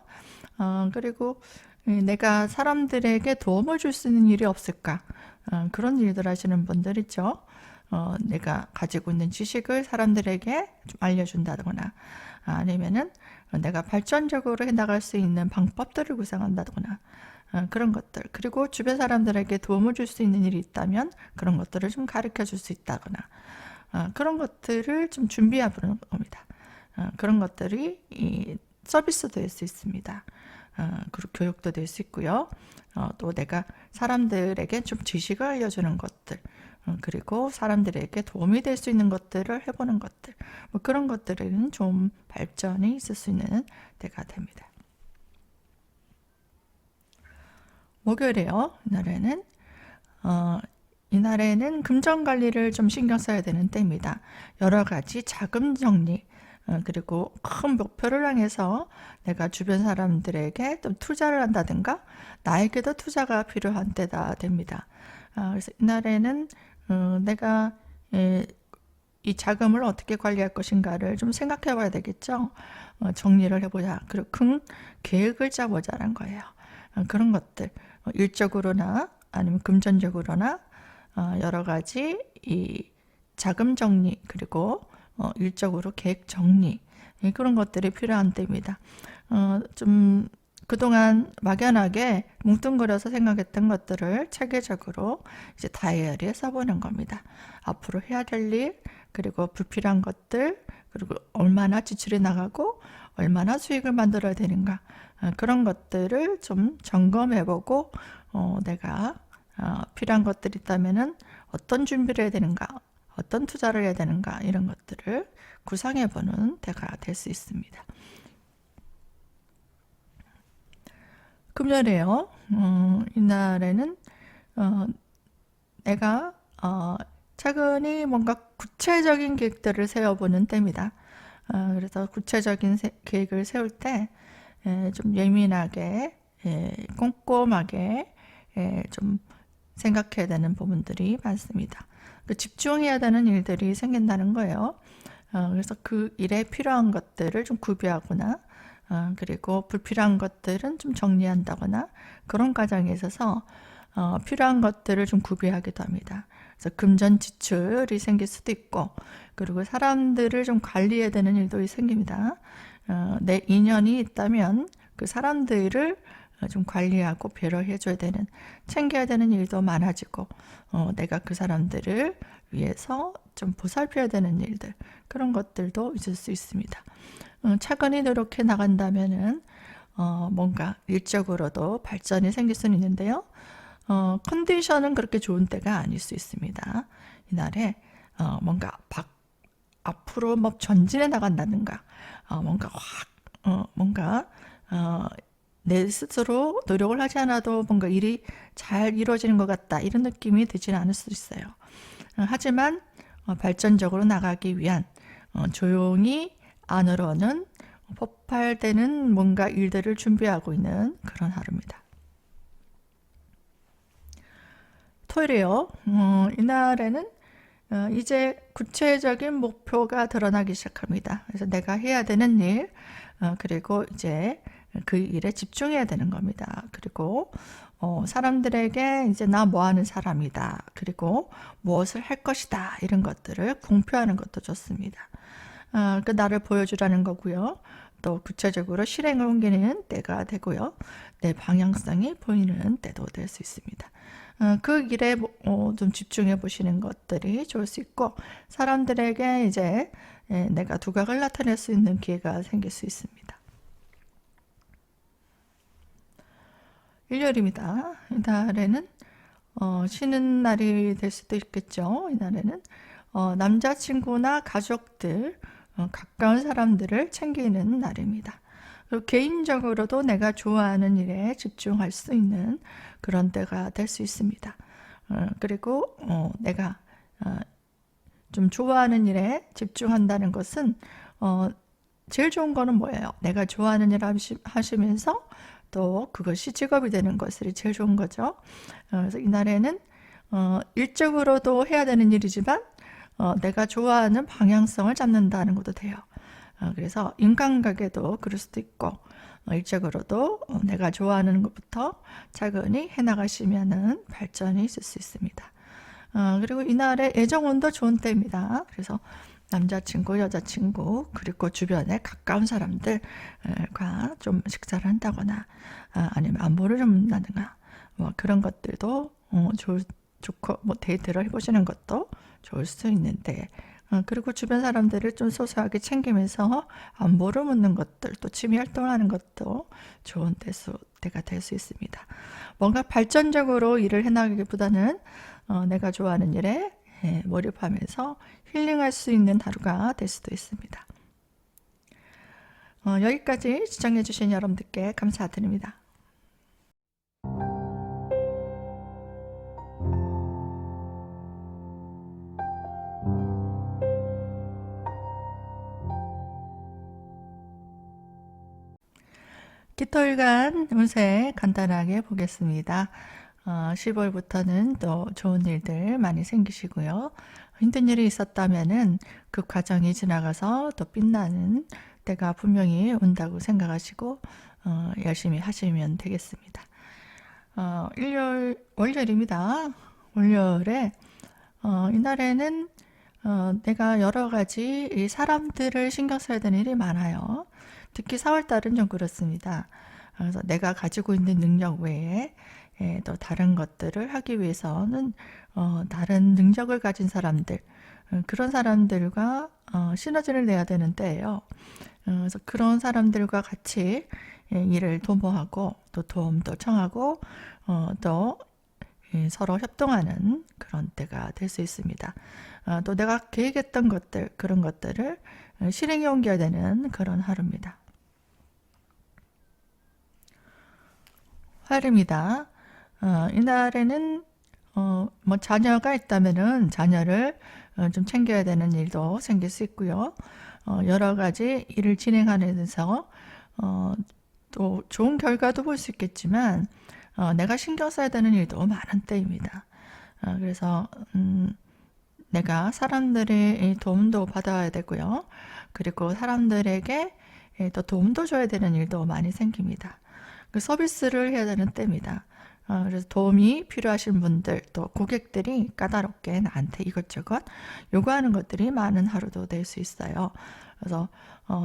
그리고 내가 사람들에게 도움을 줄 수 있는 일이 없을까? 그런 일들 하시는 분들 있죠. 내가 가지고 있는 지식을 사람들에게 좀 알려준다거나 아니면은 내가 발전적으로 해나갈 수 있는 방법들을 구상한다거나 그런 것들, 그리고 주변 사람들에게 도움을 줄 수 있는 일이 있다면 그런 것들을 좀 가르쳐 줄 수 있다거나 그런 것들을 좀 준비해 보는 겁니다. 그런 것들이 이 서비스도 될 수 있습니다. 그리고 교육도 될 수 있고요. 또 내가 사람들에게 좀 지식을 알려주는 것들, 그리고 사람들에게 도움이 될 수 있는 것들을 해보는 것들, 뭐 그런 것들은 좀 발전이 있을 수 있는 때가 됩니다. 목요일에요. 이날에는 금전 관리를 좀 신경 써야 되는 때입니다. 여러 가지 자금 정리, 그리고 큰 목표를 향해서 내가 주변 사람들에게 좀 투자를 한다든가 나에게도 투자가 필요한 때가 됩니다. 그래서 이날에는 내가 이 자금을 어떻게 관리할 것인가를 좀 생각해 봐야 되겠죠. 정리를 해보자. 그리고 큰 계획을 짜보자는 거예요. 그런 것들, 일적으로나 아니면 금전적으로나 여러 가지 이 자금 정리, 그리고 일적으로 계획 정리, 그런 것들이 필요한 때입니다. 좀 그동안 막연하게 뭉뚱그려서 생각했던 것들을 체계적으로 이제 다이어리에 써보는 겁니다. 앞으로 해야 될 일, 그리고 불필요한 것들, 그리고 얼마나 지출이 나가고 얼마나 수익을 만들어야 되는가, 그런 것들을 좀 점검해보고 내가 필요한 것들이 있다면은 어떤 준비를 해야 되는가, 어떤 투자를 해야 되는가, 이런 것들을 구상해보는 때가 될 수 있습니다. 금요일에요. 이날에는 내가 최근에 뭔가 구체적인 계획들을 세워보는 때입니다. 그래서 구체적인 계획을 세울 때 좀 예민하게, 꼼꼼하게 좀 생각해야 되는 부분들이 많습니다. 집중해야 되는 일들이 생긴다는 거예요. 그래서 그 일에 필요한 것들을 좀 구비하거나 그리고 불필요한 것들은 좀 정리한다거나 그런 과정에 있어서 필요한 것들을 좀 구비하기도 합니다. 그래서 금전 지출이 생길 수도 있고, 그리고 사람들을 좀 관리해야 되는 일도 생깁니다. 내 인연이 있다면 그 사람들을 좀 관리하고 배려해줘야 되는, 챙겨야 되는 일도 많아지고, 내가 그 사람들을 위해서 좀 보살펴야 되는 일들, 그런 것들도 있을 수 있습니다. 차근히 노력해 나간다면은 뭔가 일적으로도 발전이 생길 수는 있는데요. 컨디션은 그렇게 좋은 때가 아닐 수 있습니다. 이날에 뭔가 앞으로 뭐 전진해 나간다든가 뭔가 내 스스로 노력을 하지 않아도 뭔가 일이 잘 이루어지는 것 같다, 이런 느낌이 들지는 않을 수 있어요. 하지만 발전적으로 나가기 위한 조용히 안으로는 폭발되는 뭔가 일들을 준비하고 있는 그런 하루입니다. 토요일이요. 이날에는 이제 구체적인 목표가 드러나기 시작합니다. 그래서 내가 해야 되는 일, 그리고 이제 그 일에 집중해야 되는 겁니다. 그리고 사람들에게 이제 나 뭐 하는 사람이다, 그리고 무엇을 할 것이다, 이런 것들을 공표하는 것도 좋습니다. 그 나를 보여주라는 거고요. 또 구체적으로 실행을 옮기는 때가 되고요. 내 방향성이 보이는 때도 될 수 있습니다. 그 일에 좀 집중해 보시는 것들이 좋을 수 있고, 사람들에게 이제 내가 두각을 나타낼 수 있는 기회가 생길 수 있습니다. 일요일입니다. 이날에는 쉬는 날이 될 수도 있겠죠. 이날에는 남자친구나 가족들, 가까운 사람들을 챙기는 날입니다. 그리고 개인적으로도 내가 좋아하는 일에 집중할 수 있는 그런 때가 될 수 있습니다. 그리고 내가 좀 좋아하는 일에 집중한다는 것은 제일 좋은 거는 뭐예요? 내가 좋아하는 일 하시면서 또 그것이 직업이 되는 것이 제일 좋은 거죠. 그래서 이날에는 일적으로도 해야 되는 일이지만 내가 좋아하는 방향성을 잡는다는 것도 돼요. 그래서 인간관계도 그럴 수도 있고 일적으로도 내가 좋아하는 것부터 차근히 해나가시면은 발전이 있을 수 있습니다. 그리고 이날에 애정운도 좋은 때입니다. 그래서 남자친구, 여자친구, 그리고 주변에 가까운 사람들과 좀 식사를 한다거나 아니면 안부를 묻는다든가 뭐 그런 것들도 좋고 뭐 데이트를 해보시는 것도 좋을 수 있는데 그리고 주변 사람들을 좀 소소하게 챙기면서 안부를 묻는 것들 또 취미 활동을 하는 것도 좋은 때가 될 수 있습니다. 뭔가 발전적으로 일을 해나가기보다는 내가 좋아하는 일에 몰입하면서 힐링할 수 있는 하루가 될 수도 있습니다. 여기까지 시청해주신 여러분들께 감사드립니다. 깃털간 운세 간단하게 보겠습니다. 10월부터는 또 좋은 일들 많이 생기시고요. 힘든 일이 있었다면은 그 과정이 지나가서 또 빛나는 때가 분명히 온다고 생각하시고 열심히 하시면 되겠습니다. 월요일입니다. 월요일에 이날에는 내가 여러 가지 이 사람들을 신경 써야 되는 일이 많아요. 특히 4월달은 좀 그렇습니다. 그래서 내가 가지고 있는 능력 외에 또 다른 것들을 하기 위해서는 다른 능력을 가진 사람들, 그런 사람들과 시너지를 내야 되는 때예요. 그래서 그런 사람들과 같이 일을 도모하고 또 도움도 청하고 또 서로 협동하는 그런 때가 될 수 있습니다. 또 내가 계획했던 것들, 그런 것들을 실행에 옮겨야 되는 그런 하루입니다. 화요일입니다. 이날에는 뭐 자녀가 있다면은 자녀를 좀 챙겨야 되는 일도 생길 수 있고요. 여러 가지 일을 진행하면서 또 좋은 결과도 볼 수 있겠지만 내가 신경 써야 되는 일도 많은 때입니다. 그래서 내가 사람들의 도움도 받아야 되고요. 그리고 사람들에게 또 도움도 줘야 되는 일도 많이 생깁니다. 그 서비스를 해야 되는 때입니다. 그래서 도움이 필요하신 분들 또 고객들이 까다롭게 나한테 이것저것 요구하는 것들이 많은 하루도 될 수 있어요. 그래서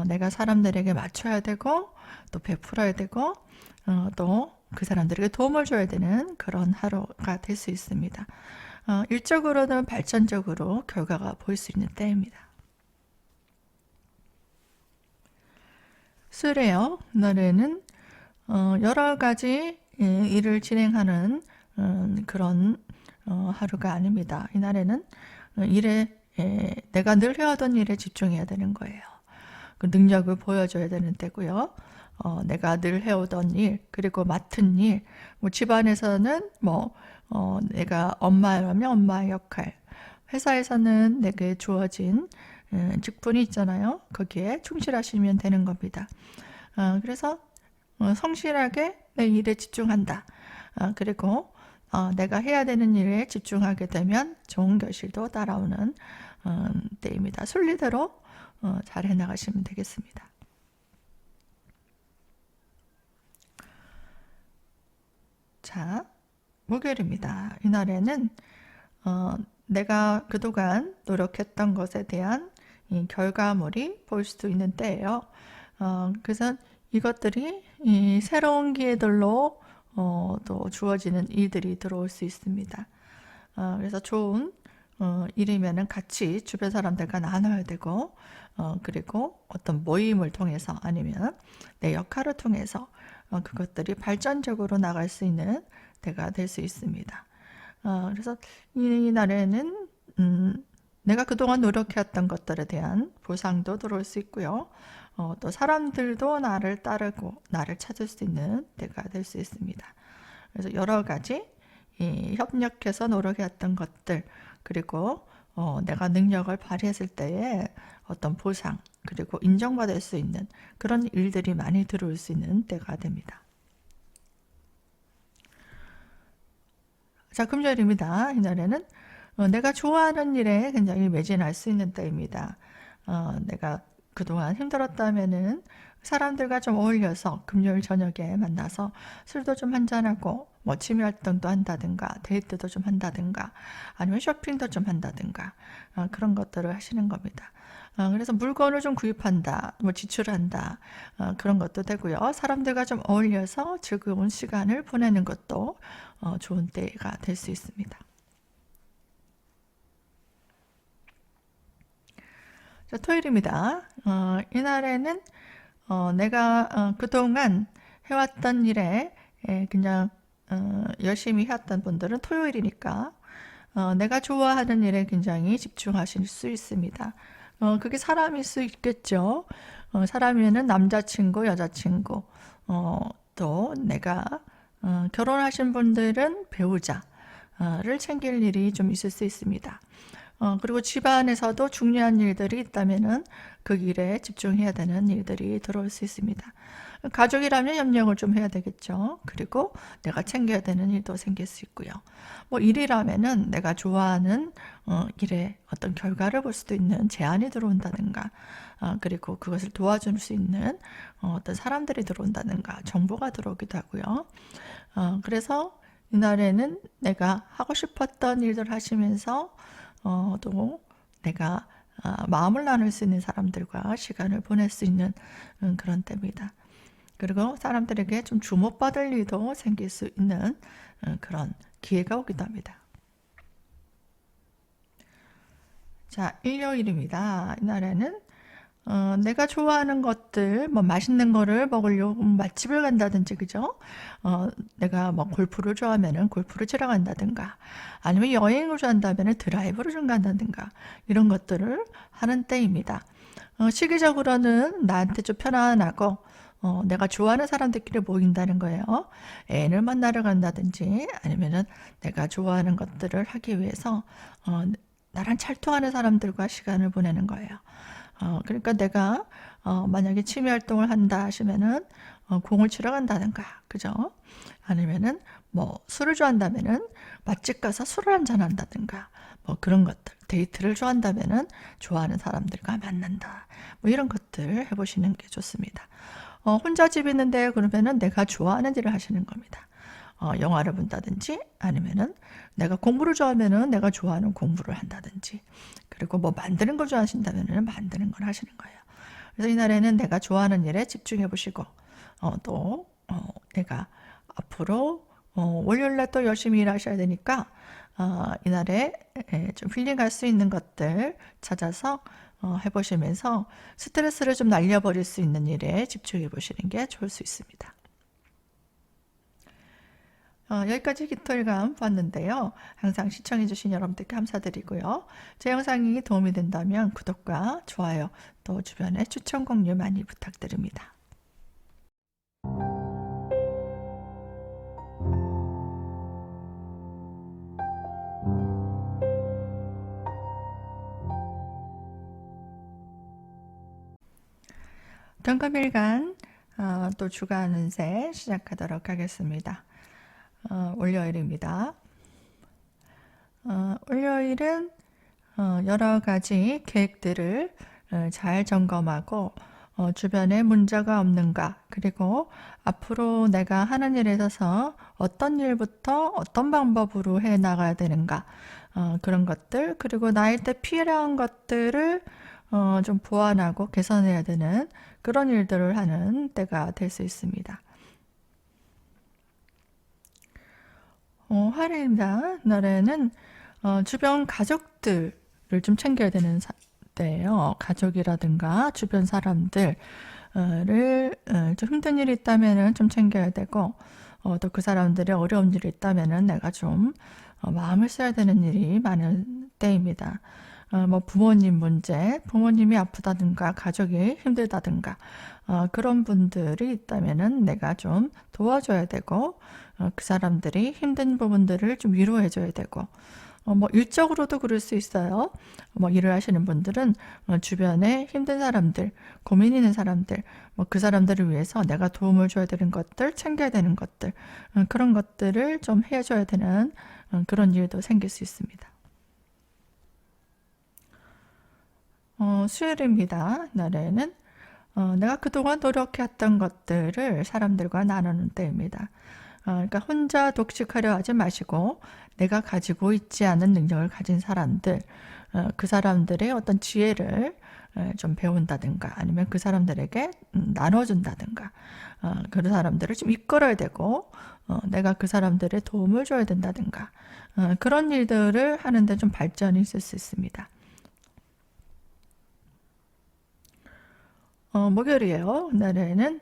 내가 사람들에게 맞춰야 되고 또 베풀어야 되고 또 그 사람들에게 도움을 줘야 되는 그런 하루가 될 수 있습니다. 일적으로는 발전적으로 결과가 보일 수 있는 때입니다. 수요일에요. 오늘은 여러 가지 일을 진행하는 그런 하루가 아닙니다. 이날에는 내가 늘 해왔던 일에 집중해야 되는 거예요. 그 능력을 보여줘야 되는 때고요. 내가 늘 해오던 일, 그리고 맡은 일, 뭐 집안에서는 내가 엄마라면 엄마의 역할, 회사에서는 내게 주어진 직분이 있잖아요. 거기에 충실하시면 되는 겁니다. 그래서 성실하게 내 일에 집중한다. 그리고 내가 해야 되는 일에 집중하게 되면 좋은 결실도 따라오는 때입니다. 순리대로 잘 해나가시면 되겠습니다. 자, 목요일입니다. 이날에는 내가 그동안 노력했던 것에 대한 이 결과물이 보일 수도 있는 때예요. 그래서 이것들이 새로운 기회들로 또 주어지는 일들이 들어올 수 있습니다. 그래서 좋은 일이면은 같이 주변 사람들과 나눠야 되고 그리고 어떤 모임을 통해서 아니면 내 역할을 통해서 그것들이 발전적으로 나갈 수 있는 때가 될 수 있습니다. 그래서 이 날에는 내가 그동안 노력해왔던 것들에 대한 보상도 들어올 수 있고요. 또 사람들도 나를 따르고 나를 찾을 수 있는 때가 될 수 있습니다. 그래서 여러 가지 협력해서 노력해왔던 것들 그리고 내가 능력을 발휘했을 때의 어떤 보상 그리고 인정받을 수 있는 그런 일들이 많이 들어올 수 있는 때가 됩니다. 자, 금요일입니다. 이날에는 내가 좋아하는 일에 굉장히 매진할 수 있는 때입니다. 내가 그동안 힘들었다면은 사람들과 좀 어울려서 금요일 저녁에 만나서 술도 좀 한잔하고 뭐 취미 활동도 한다든가 데이트도 좀 한다든가 아니면 쇼핑도 좀 한다든가 그런 것들을 하시는 겁니다. 그래서 물건을 좀 구입한다, 뭐 지출한다, 그런 것도 되고요. 사람들과 좀 어울려서 즐거운 시간을 보내는 것도 좋은 때가 될 수 있습니다. 자, 토요일입니다. 이날에는 내가 그동안 해왔던 일에 그냥 열심히 해왔던 분들은 토요일이니까 내가 좋아하는 일에 굉장히 집중하실 수 있습니다. 그게 사람일 수 있겠죠. 사람이면 남자친구, 여자친구, 또 내가 결혼하신 분들은 배우자를 챙길 일이 좀 있을 수 있습니다. 그리고 집안에서도 중요한 일들이 있다면은 그 일에 집중해야 되는 일들이 들어올 수 있습니다. 가족이라면 염려를 좀 해야 되겠죠. 그리고 내가 챙겨야 되는 일도 생길 수 있고요. 뭐 일이라면은 내가 좋아하는 일에 어떤 결과를 볼 수도 있는 제안이 들어온다든가, 그리고 그것을 도와줄 수 있는 어떤 사람들이 들어온다든가, 정보가 들어오기도 하고요. 그래서 이날에는 내가 하고 싶었던 일들 하시면서 또 내가 마음을 나눌 수 있는 사람들과 시간을 보낼 수 있는 그런 때입니다. 그리고 사람들에게 좀 주목받을 일도 생길 수 있는 그런 기회가 오기도 합니다. 자, 일요일입니다. 이날에는 내가 좋아하는 것들, 뭐 맛있는 거를 먹으려고 맛집을 간다든지, 그죠? 내가 뭐 골프를 좋아하면은 골프를 치러 간다든가, 아니면 여행을 좋아한다면은 드라이브를 좀 간다든가, 이런 것들을 하는 때입니다. 시기적으로는 나한테 좀 편안하고, 내가 좋아하는 사람들끼리 모인다는 거예요. 애인을 만나러 간다든지, 아니면은 내가 좋아하는 것들을 하기 위해서, 나랑 찰떡하는 사람들과 시간을 보내는 거예요. 그러니까 내가 만약에 취미 활동을 한다 하시면은 공을 치러 간다든가, 그죠? 아니면은 뭐 술을 좋아한다면은 맛집 가서 술을 한잔 한다든가, 뭐 그런 것들. 데이트를 좋아한다면은 좋아하는 사람들과 만난다. 뭐 이런 것들 해보시는 게 좋습니다. 혼자 집 있는데 그러면은 내가 좋아하는 일을 하시는 겁니다. 영화를 본다든지 아니면은 내가 공부를 좋아하면은 내가 좋아하는 공부를 한다든지, 그리고 뭐 만드는 걸 좋아하신다면은 만드는 걸 하시는 거예요. 그래서 이날에는 내가 좋아하는 일에 집중해 보시고 또 내가 앞으로 월요일날 또 열심히 일하셔야 되니까 이날에 좀 힐링할 수 있는 것들 찾아서 해보시면서 스트레스를 좀 날려버릴 수 있는 일에 집중해 보시는 게 좋을 수 있습니다. 여기까지 깃털감 봤는데요. 항상 시청해주신 여러분들께 감사드리고요. 제 영상이 도움이 된다면 구독과 좋아요, 또 주변에 추천 공유 많이 부탁드립니다. 동금일간 또 주간 운세 시작하도록 하겠습니다. 월요일입니다. 월요일은 여러 가지 계획들을 잘 점검하고 주변에 문제가 없는가, 그리고 앞으로 내가 하는 일에 있어서 어떤 일부터 어떤 방법으로 해 나가야 되는가, 그런 것들, 그리고 나한테 필요한 것들을 좀 보완하고 개선해야 되는 그런 일들을 하는 때가 될 수 있습니다. 화요일입니다. 날에는 주변 가족들을 좀 챙겨야 되는 때예요. 가족이라든가 주변 사람들을 좀 힘든 일이 있다면은 좀 챙겨야 되고, 또 그 사람들의 어려운 일이 있다면은 내가 좀 마음을 써야 되는 일이 많은 때입니다. 뭐 부모님 문제, 부모님이 아프다든가 가족이 힘들다든가 그런 분들이 있다면은 내가 좀 도와줘야 되고, 그 사람들이 힘든 부분들을 좀 위로해줘야 되고, 뭐 일적으로도 그럴 수 있어요. 뭐 일을 하시는 분들은 주변에 힘든 사람들, 고민 있는 사람들, 뭐 그 사람들을 위해서 내가 도움을 줘야 되는 것들, 챙겨야 되는 것들, 그런 것들을 좀 해줘야 되는 그런 일도 생길 수 있습니다. 수요일입니다. 날에는 내가 그동안 노력했던 것들을 사람들과 나누는 때입니다. 그러니까 혼자 독식하려 하지 마시고 내가 가지고 있지 않은 능력을 가진 사람들, 그 사람들의 어떤 지혜를 좀 배운다든가 아니면 그 사람들에게 나눠준다든가 그런 사람들을 좀 이끌어야 되고 내가 그 사람들의 도움을 줘야 된다든가 그런 일들을 하는데 좀 발전이 있을 수 있습니다. 목요일이에요. 날에는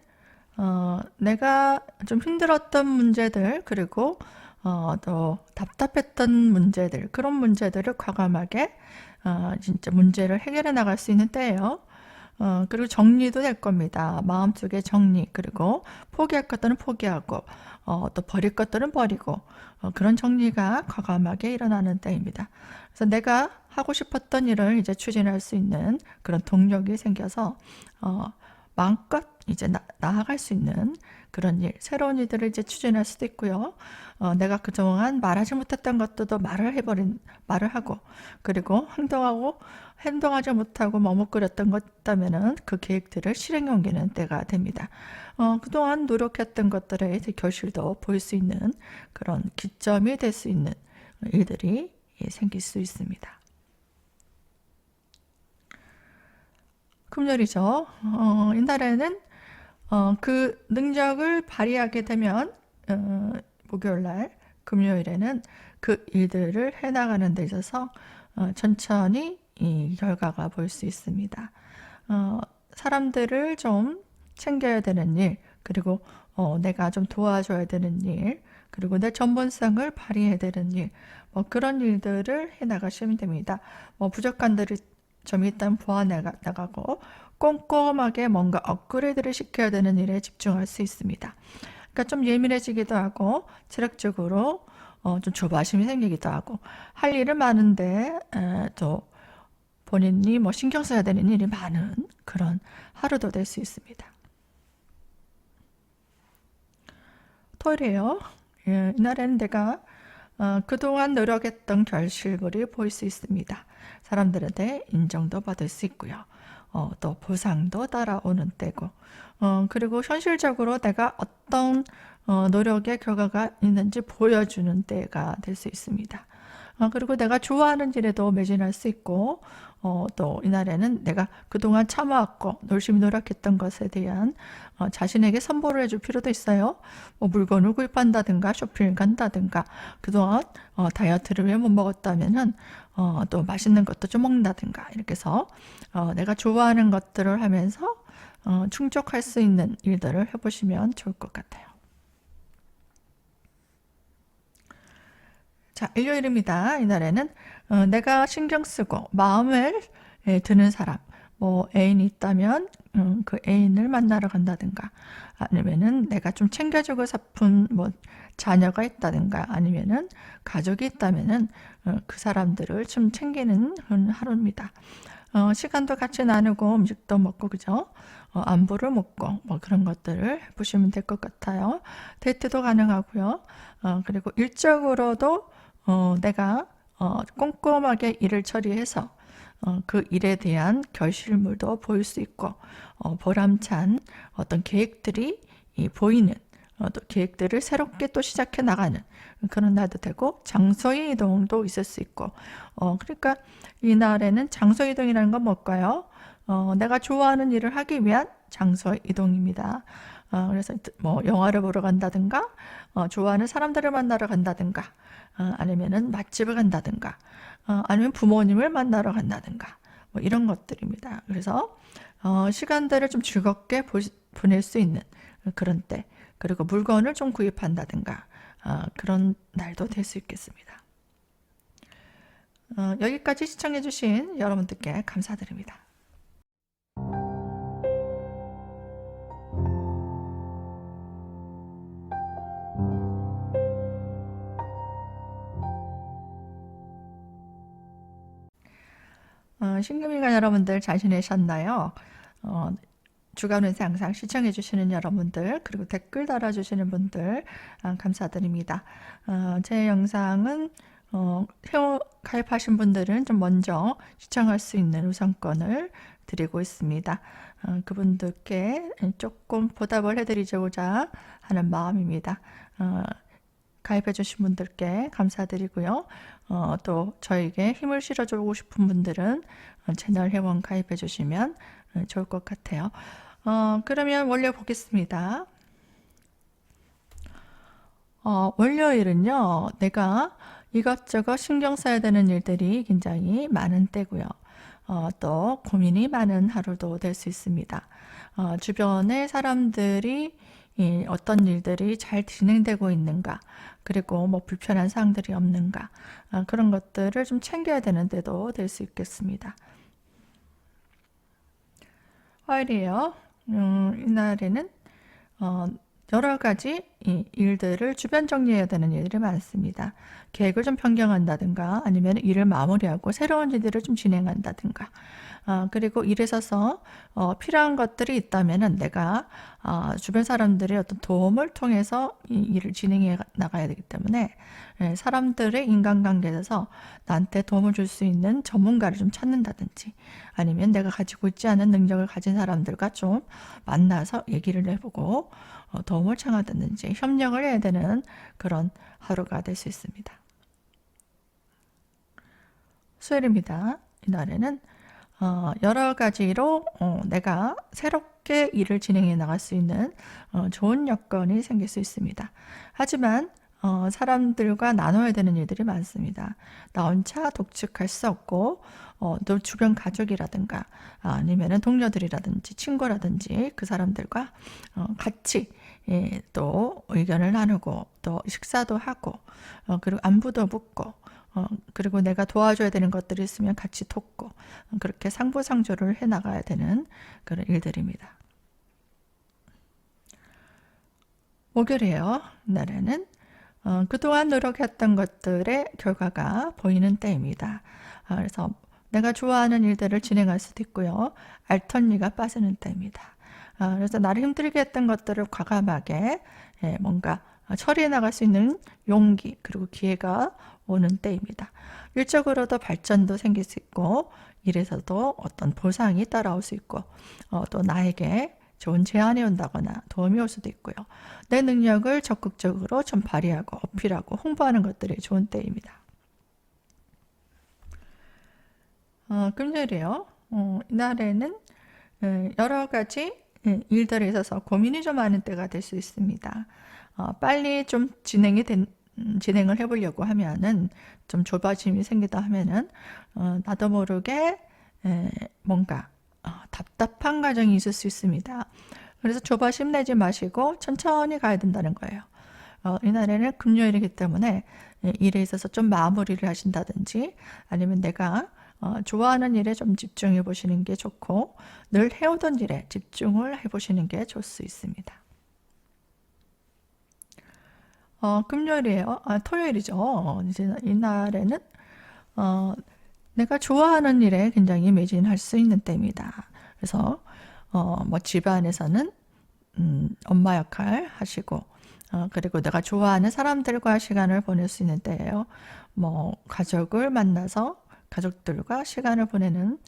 내가 좀 힘들었던 문제들 그리고 또 답답했던 문제들 그런 문제들을 과감하게 진짜 문제를 해결해 나갈 수 있는 때예요. 그리고 정리도 될 겁니다. 마음속에 정리 그리고 포기할 것들은 포기하고 또 버릴 것들은 버리고 그런 정리가 과감하게 일어나는 때입니다. 그래서 내가 하고 싶었던 일을 이제 추진할 수 있는 그런 동력이 생겨서 마음껏 이제 나아갈 수 있는 그런 일, 새로운 일들을 이제 추진할 수도 있고요. 내가 그동안 말하지 못했던 것들도 말을 하고, 그리고 행동하지 못하고 머뭇거렸던 것 있다면은 그 계획들을 실행에 옮기는 때가 됩니다. 그동안 노력했던 것들의 결실도 보일 수 있는 그런 기점이 될 수 있는 일들이 생길 수 있습니다. 금요일이죠. 이날에는 그 능력을 발휘하게 되면 목요일날, 금요일에는 그 일들을 해나가는 데 있어서 천천히 이 결과가 보일 수 있습니다. 사람들을 좀 챙겨야 되는 일, 그리고 내가 좀 도와줘야 되는 일, 그리고 내 전문성을 발휘해야 되는 일, 뭐 그런 일들을 해나가시면 됩니다. 뭐 부족한 점이 있다면 보완해 나가고 꼼꼼하게 뭔가 업그레이드를 시켜야 되는 일에 집중할 수 있습니다. 그러니까 좀 예민해지기도 하고 체력적으로 좀 조바심이 생기기도 하고 할 일은 많은데 또 본인이 뭐 신경 써야 되는 일이 많은 그런 하루도 될 수 있습니다. 토요일이에요. 이날에는 내가 그동안 노력했던 결실물이 보일 수 있습니다. 사람들한테 인정도 받을 수 있고요. 또 보상도 따라오는 때고, 그리고 현실적으로 내가 어떤 노력의 결과가 있는지 보여주는 때가 될 수 있습니다. 그리고 내가 좋아하는 일에도 매진할 수 있고, 또 이날에는 내가 그동안 참아왔고 열심히 노력했던 것에 대한 자신에게 선보를 해줄 필요도 있어요. 뭐 물건을 구입한다든가 쇼핑을 간다든가 그동안 다이어트를 왜 못 먹었다면은 또 맛있는 것도 좀 먹는다든가 이렇게 해서 내가 좋아하는 것들을 하면서 충족할 수 있는 일들을 해보시면 좋을 것 같아요. 자, 일요일입니다. 이날에는 내가 신경 쓰고 마음을 드는 사람, 뭐 애인이 있다면 그 애인을 만나러 간다든가 아니면은 내가 좀 챙겨주고 싶은 뭐 자녀가 있다든가 아니면은 가족이 있다면은 그 사람들을 좀 챙기는 그런 하루입니다. 시간도 같이 나누고 음식도 먹고 그죠? 안부를 묻고 뭐 그런 것들을 보시면 될 것 같아요. 데이트도 가능하고요. 그리고 일적으로도 내가 꼼꼼하게 일을 처리해서 그 일에 대한 결실물도 보일 수 있고 보람찬 어떤 계획들이 보이는 또 계획들을 새롭게 또 시작해 나가는 그런 날도 되고 장소의 이동도 있을 수 있고 그러니까 이날에는 장소 이동이라는 건 뭘까요? 내가 좋아하는 일을 하기 위한 장소 이동입니다. 그래서 뭐 영화를 보러 간다든가 좋아하는 사람들을 만나러 간다든가 아니면은 맛집을 간다든가 아니면 부모님을 만나러 간다든가 뭐 이런 것들입니다. 그래서 시간들을 좀 즐겁게 보낼 수 있는 그런 때 그리고 물건을 좀 구입한다든가 그런 날도 될 수 있겠습니다. 여기까지 시청해주신 여러분들께 감사드립니다. 신금이가 여러분들 잘 지내셨나요? 주간 운세 항상 시청해 주시는 여러분들, 그리고 댓글 달아주시는 분들 감사드립니다. 제 영상은 회원 가입하신 분들은 좀 먼저 시청할 수 있는 우선권을 드리고 있습니다. 그분들께 조금 보답을 해드리고자 하는 마음입니다. 가입해 주신 분들께 감사드리고요. 또 저에게 힘을 실어주고 싶은 분들은 채널 회원 가입해 주시면 좋을 것 같아요. 그러면 월요 보겠습니다. 월요일은요, 내가 이것저것 신경 써야 되는 일들이 굉장히 많은 때고요. 또 고민이 많은 하루도 될 수 있습니다. 주변에 사람들이 어떤 일들이 잘 진행되고 있는가, 그리고 뭐 불편한 사항들이 없는가, 그런 것들을 좀 챙겨야 되는 때도 될 수 있겠습니다. 화요일이에요. 이날에는 여러 가지 일들을 주변 정리해야 되는 일들이 많습니다. 계획을 좀 변경한다든가 아니면 일을 마무리하고 새로운 일들을 좀 진행한다든가, 그리고 일에 있어서 필요한 것들이 있다면은 내가 주변 사람들의 어떤 도움을 통해서 이 일을 진행해 나가야 되기 때문에 사람들의 인간관계에서 나한테 도움을 줄 수 있는 전문가를 좀 찾는다든지, 아니면 내가 가지고 있지 않은 능력을 가진 사람들과 좀 만나서 얘기를 해보고 도움을 청하든지 협력을 해야 되는 그런 하루가 될 수 있습니다. 수요일입니다. 이날에는 여러 가지로 내가 새롭게 일을 진행해 나갈 수 있는 좋은 여건이 생길 수 있습니다. 하지만 사람들과 나눠야 되는 일들이 많습니다. 나 혼자 독측할 수 없고, 또 주변 가족이라든가 아니면 동료들이라든지 친구라든지 그 사람들과 같이 또 의견을 나누고 또 식사도 하고, 그리고 안부도 묻고, 그리고 내가 도와줘야 되는 것들이 있으면 같이 돕고, 그렇게 상부상조를 해 나가야 되는 그런 일들입니다. 목요일이에요. 이날에는 그동안 노력했던 것들의 결과가 보이는 때입니다. 그래서 내가 좋아하는 일들을 진행할 수도 있고요. 알턴리가 빠지는 때입니다. 그래서 나를 힘들게 했던 것들을 과감하게 뭔가 처리해 나갈 수 있는 용기, 그리고 기회가 오는 때입니다. 일적으로도 발전도 생길 수 있고, 일에서도 어떤 보상이 따라올 수 있고, 또 나에게 좋은 제안이 온다거나 도움이 올 수도 있고요. 내 능력을 적극적으로 좀 발휘하고 어필하고 홍보하는 것들이 좋은 때입니다. 금요일이에요. 이날에는 여러 가지 일들에 있어서 고민이 좀 많은 때가 될 수 있습니다. 빨리 좀 진행을 해보려고 하면은 좀 조바심이 생기다 하면은 나도 모르게 뭔가 답답한 과정이 있을 수 있습니다. 그래서 조바심 내지 마시고 천천히 가야 된다는 거예요. 이날에는 금요일이기 때문에 일에 있어서 좀 마무리를 하신다든지, 아니면 내가 좋아하는 일에 좀 집중해 보시는 게 좋고, 늘 해오던 일에 집중을 해 보시는 게 좋을 수 있습니다. 금요일이에요. 토요일이죠. 이제 이날에는 내가 좋아하는 일에 굉장히 매진할 수 있는 때입니다. 그래서 뭐 집안에서는 엄마 역할 하시고, 그리고 내가 좋아하는 사람들과 시간을 보낼 수 있는 때예요. 뭐 가족을 만나서 가족들과 시간을 보내는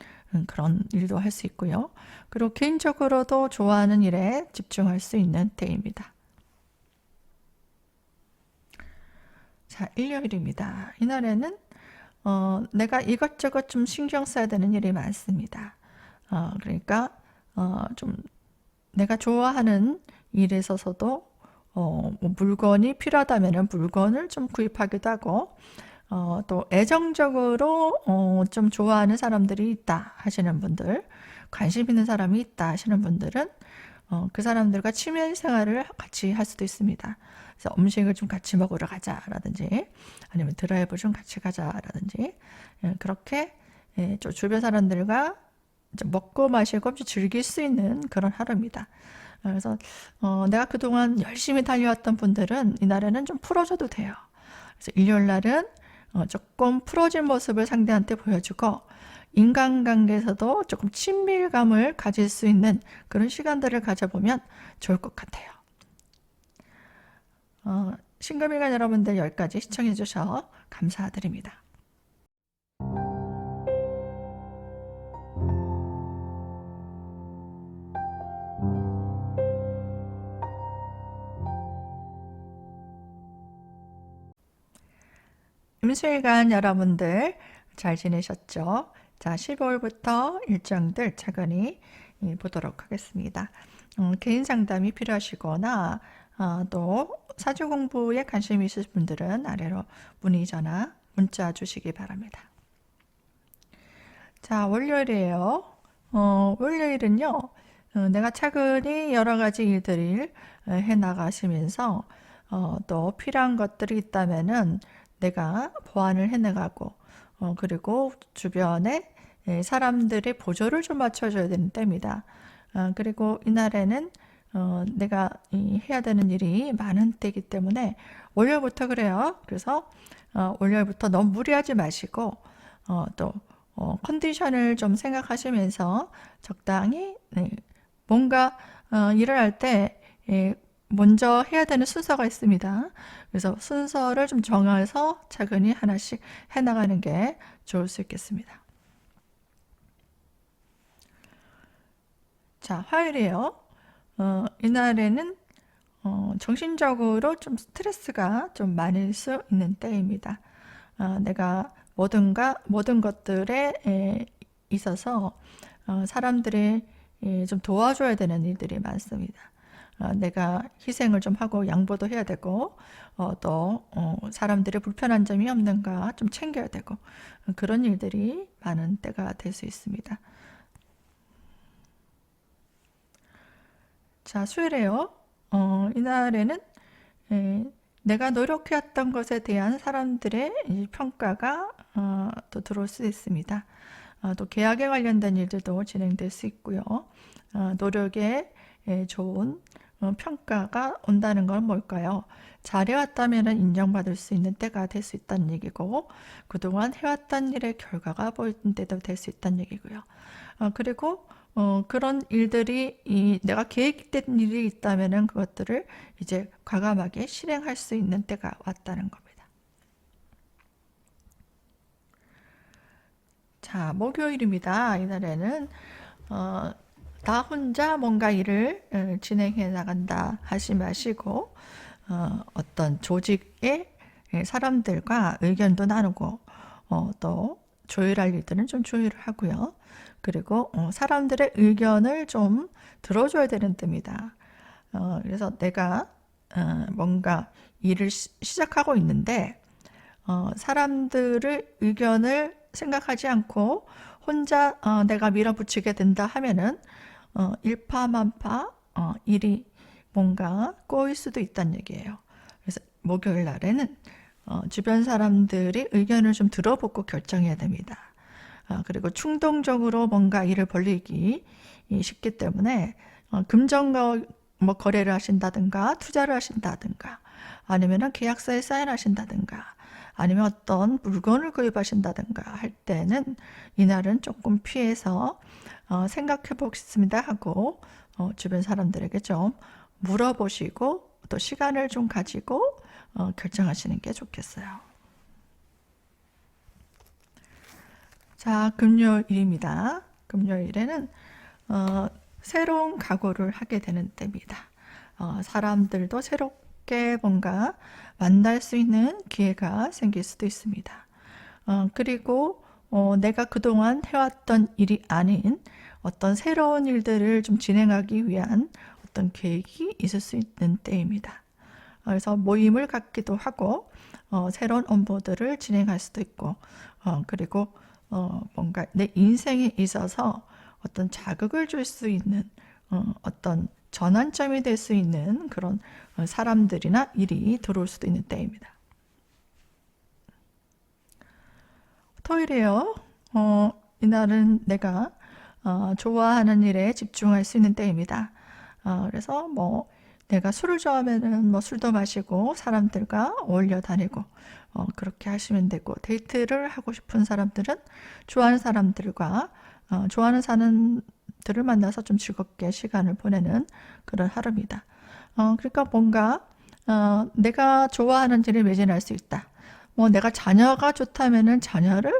그런 일도 할 수 있고요. 그리고 개인적으로도 좋아하는 일에 집중할 수 있는 때입니다. 자, 일요일입니다. 이날에는 내가 이것저것 좀 신경 써야 되는 일이 많습니다. 그러니까 좀 내가 좋아하는 일에 있어서도 뭐 물건이 필요하다면 물건을 좀 구입하기도 하고, 또 애정적으로 좀 좋아하는 사람들이 있다 하시는 분들, 관심 있는 사람이 있다 하시는 분들은 그 사람들과 취미 생활을 같이 할 수도 있습니다. 그래서 음식을 좀 같이 먹으러 가자라든지, 아니면 드라이브 좀 같이 가자라든지, 그렇게 주변 사람들과 먹고 마시고 즐길 수 있는 그런 하루입니다. 그래서 내가 그동안 열심히 달려왔던 분들은 이날에는 좀 풀어줘도 돼요. 그래서 일요일 날은 조금 풀어진 모습을 상대한테 보여주고, 인간관계에서도 조금 친밀감을 가질 수 있는 그런 시간들을 가져보면 좋을 것 같아요. 신금일간 여러분들 여기까지 시청해 주셔서 감사드립니다. 임수일간 여러분들 잘 지내셨죠? 자, 15일부터 일정들 차근히 보도록 하겠습니다. 개인 상담이 필요하시거나 또 사주 공부에 관심이 있으신 분들은 아래로 문의 전화 문자 주시기 바랍니다. 자, 월요일이에요. 월요일은요, 내가 차근히 여러 가지 일들을 해 나가시면서 또 필요한 것들이 있다면은 내가 보완을 해 나가고 그리고 주변에 사람들의 보조를 좀 맞춰줘야 되는 때입니다. 그리고 이날에는 내가 해야 되는 일이 많은 때이기 때문에 월요일부터 그래요. 그래서 월요일부터 너무 무리하지 마시고 또 컨디션을 좀 생각하시면서 적당히 뭔가 일을 할 때 먼저 해야 되는 순서가 있습니다. 그래서 순서를 좀 정해서 차근히 하나씩 해나가는 게 좋을 수 있겠습니다. 자, 화요일이에요. 이날에는 정신적으로 좀 스트레스가 좀 많을 수 있는 때입니다. 내가 모든 것들에 있어서 사람들이 좀 도와줘야 되는 일들이 많습니다. 내가 희생을 좀 하고 양보도 해야 되고 또 사람들의 불편한 점이 없는가 좀 챙겨야 되고 그런 일들이 많은 때가 될 수 있습니다. 자, 수요일에요. 이날에는 내가 노력해왔던 것에 대한 사람들의 평가가 또 들어올 수 있습니다. 또 계약에 관련된 일들도 진행될 수 있고요. 노력에 좋은 평가가 온다는 건 뭘까요? 잘해왔다면 인정받을 수 있는 때가 될 수 있다는 얘기고 그동안 해왔던 일의 결과가 보이는 때도 될 수 있다는 얘기고요. 그리고 그런 일들이 내가 계획된 일이 있다면 그것들을 이제 과감하게 실행할 수 있는 때가 왔다는 겁니다. 자, 목요일입니다. 이날에는 나 혼자 뭔가 일을 진행해 나간다 하지 마시고 어떤 조직의 사람들과 의견도 나누고 또 조율할 일들은 좀 조율을 하고요. 그리고 사람들의 의견을 좀 들어줘야 되는 때입니다. 그래서 내가 뭔가 일을 시작하고 있는데 사람들의 의견을 생각하지 않고 혼자 내가 밀어붙이게 된다 하면은 일파만파 일이 뭔가 꼬일 수도 있다는 얘기예요. 그래서 목요일 날에는 주변 사람들의 의견을 좀 들어보고 결정해야 됩니다. 그리고 충동적으로 뭔가 일을 벌리기 쉽기 때문에 금전과 뭐 거래를 하신다든가 투자를 하신다든가 아니면 계약서에 사인하신다든가 아니면 어떤 물건을 구입하신다든가 할 때는 이날은 조금 피해서 생각해 보겠습니다 하고 주변 사람들에게 좀 물어보시고 또 시간을 좀 가지고 결정하시는 게 좋겠어요. 자, 금요일입니다. 금요일에는 새로운 각오를 하게 되는 때입니다. 사람들도 새롭게 뭔가 만날 수 있는 기회가 생길 수도 있습니다. 그리고 내가 그동안 해왔던 일이 아닌 어떤 새로운 일들을 좀 진행하기 위한 어떤 계획이 있을 수 있는 때입니다. 그래서 모임을 갖기도 하고 새로운 업무들을 진행할 수도 있고 그리고 뭔가 내 인생에 있어서 어떤 자극을 줄 수 있는 어떤 전환점이 될 수 있는 그런 사람들이나 일이 들어올 수도 있는 때입니다. 토요일이에요. 이날은 내가 좋아하는 일에 집중할 수 있는 때입니다. 그래서 뭐 내가 술을 좋아하면은 뭐 술도 마시고 사람들과 어울려 다니고 그렇게 하시면 되고, 데이트를 하고 싶은 사람들은 좋아하는 사람들과 좋아하는 사람들을 만나서 좀 즐겁게 시간을 보내는 그런 하루입니다. 그러니까 뭔가 내가 좋아하는 일에 매진할 수 있다. 뭐 내가 자녀가 좋다면은 자녀를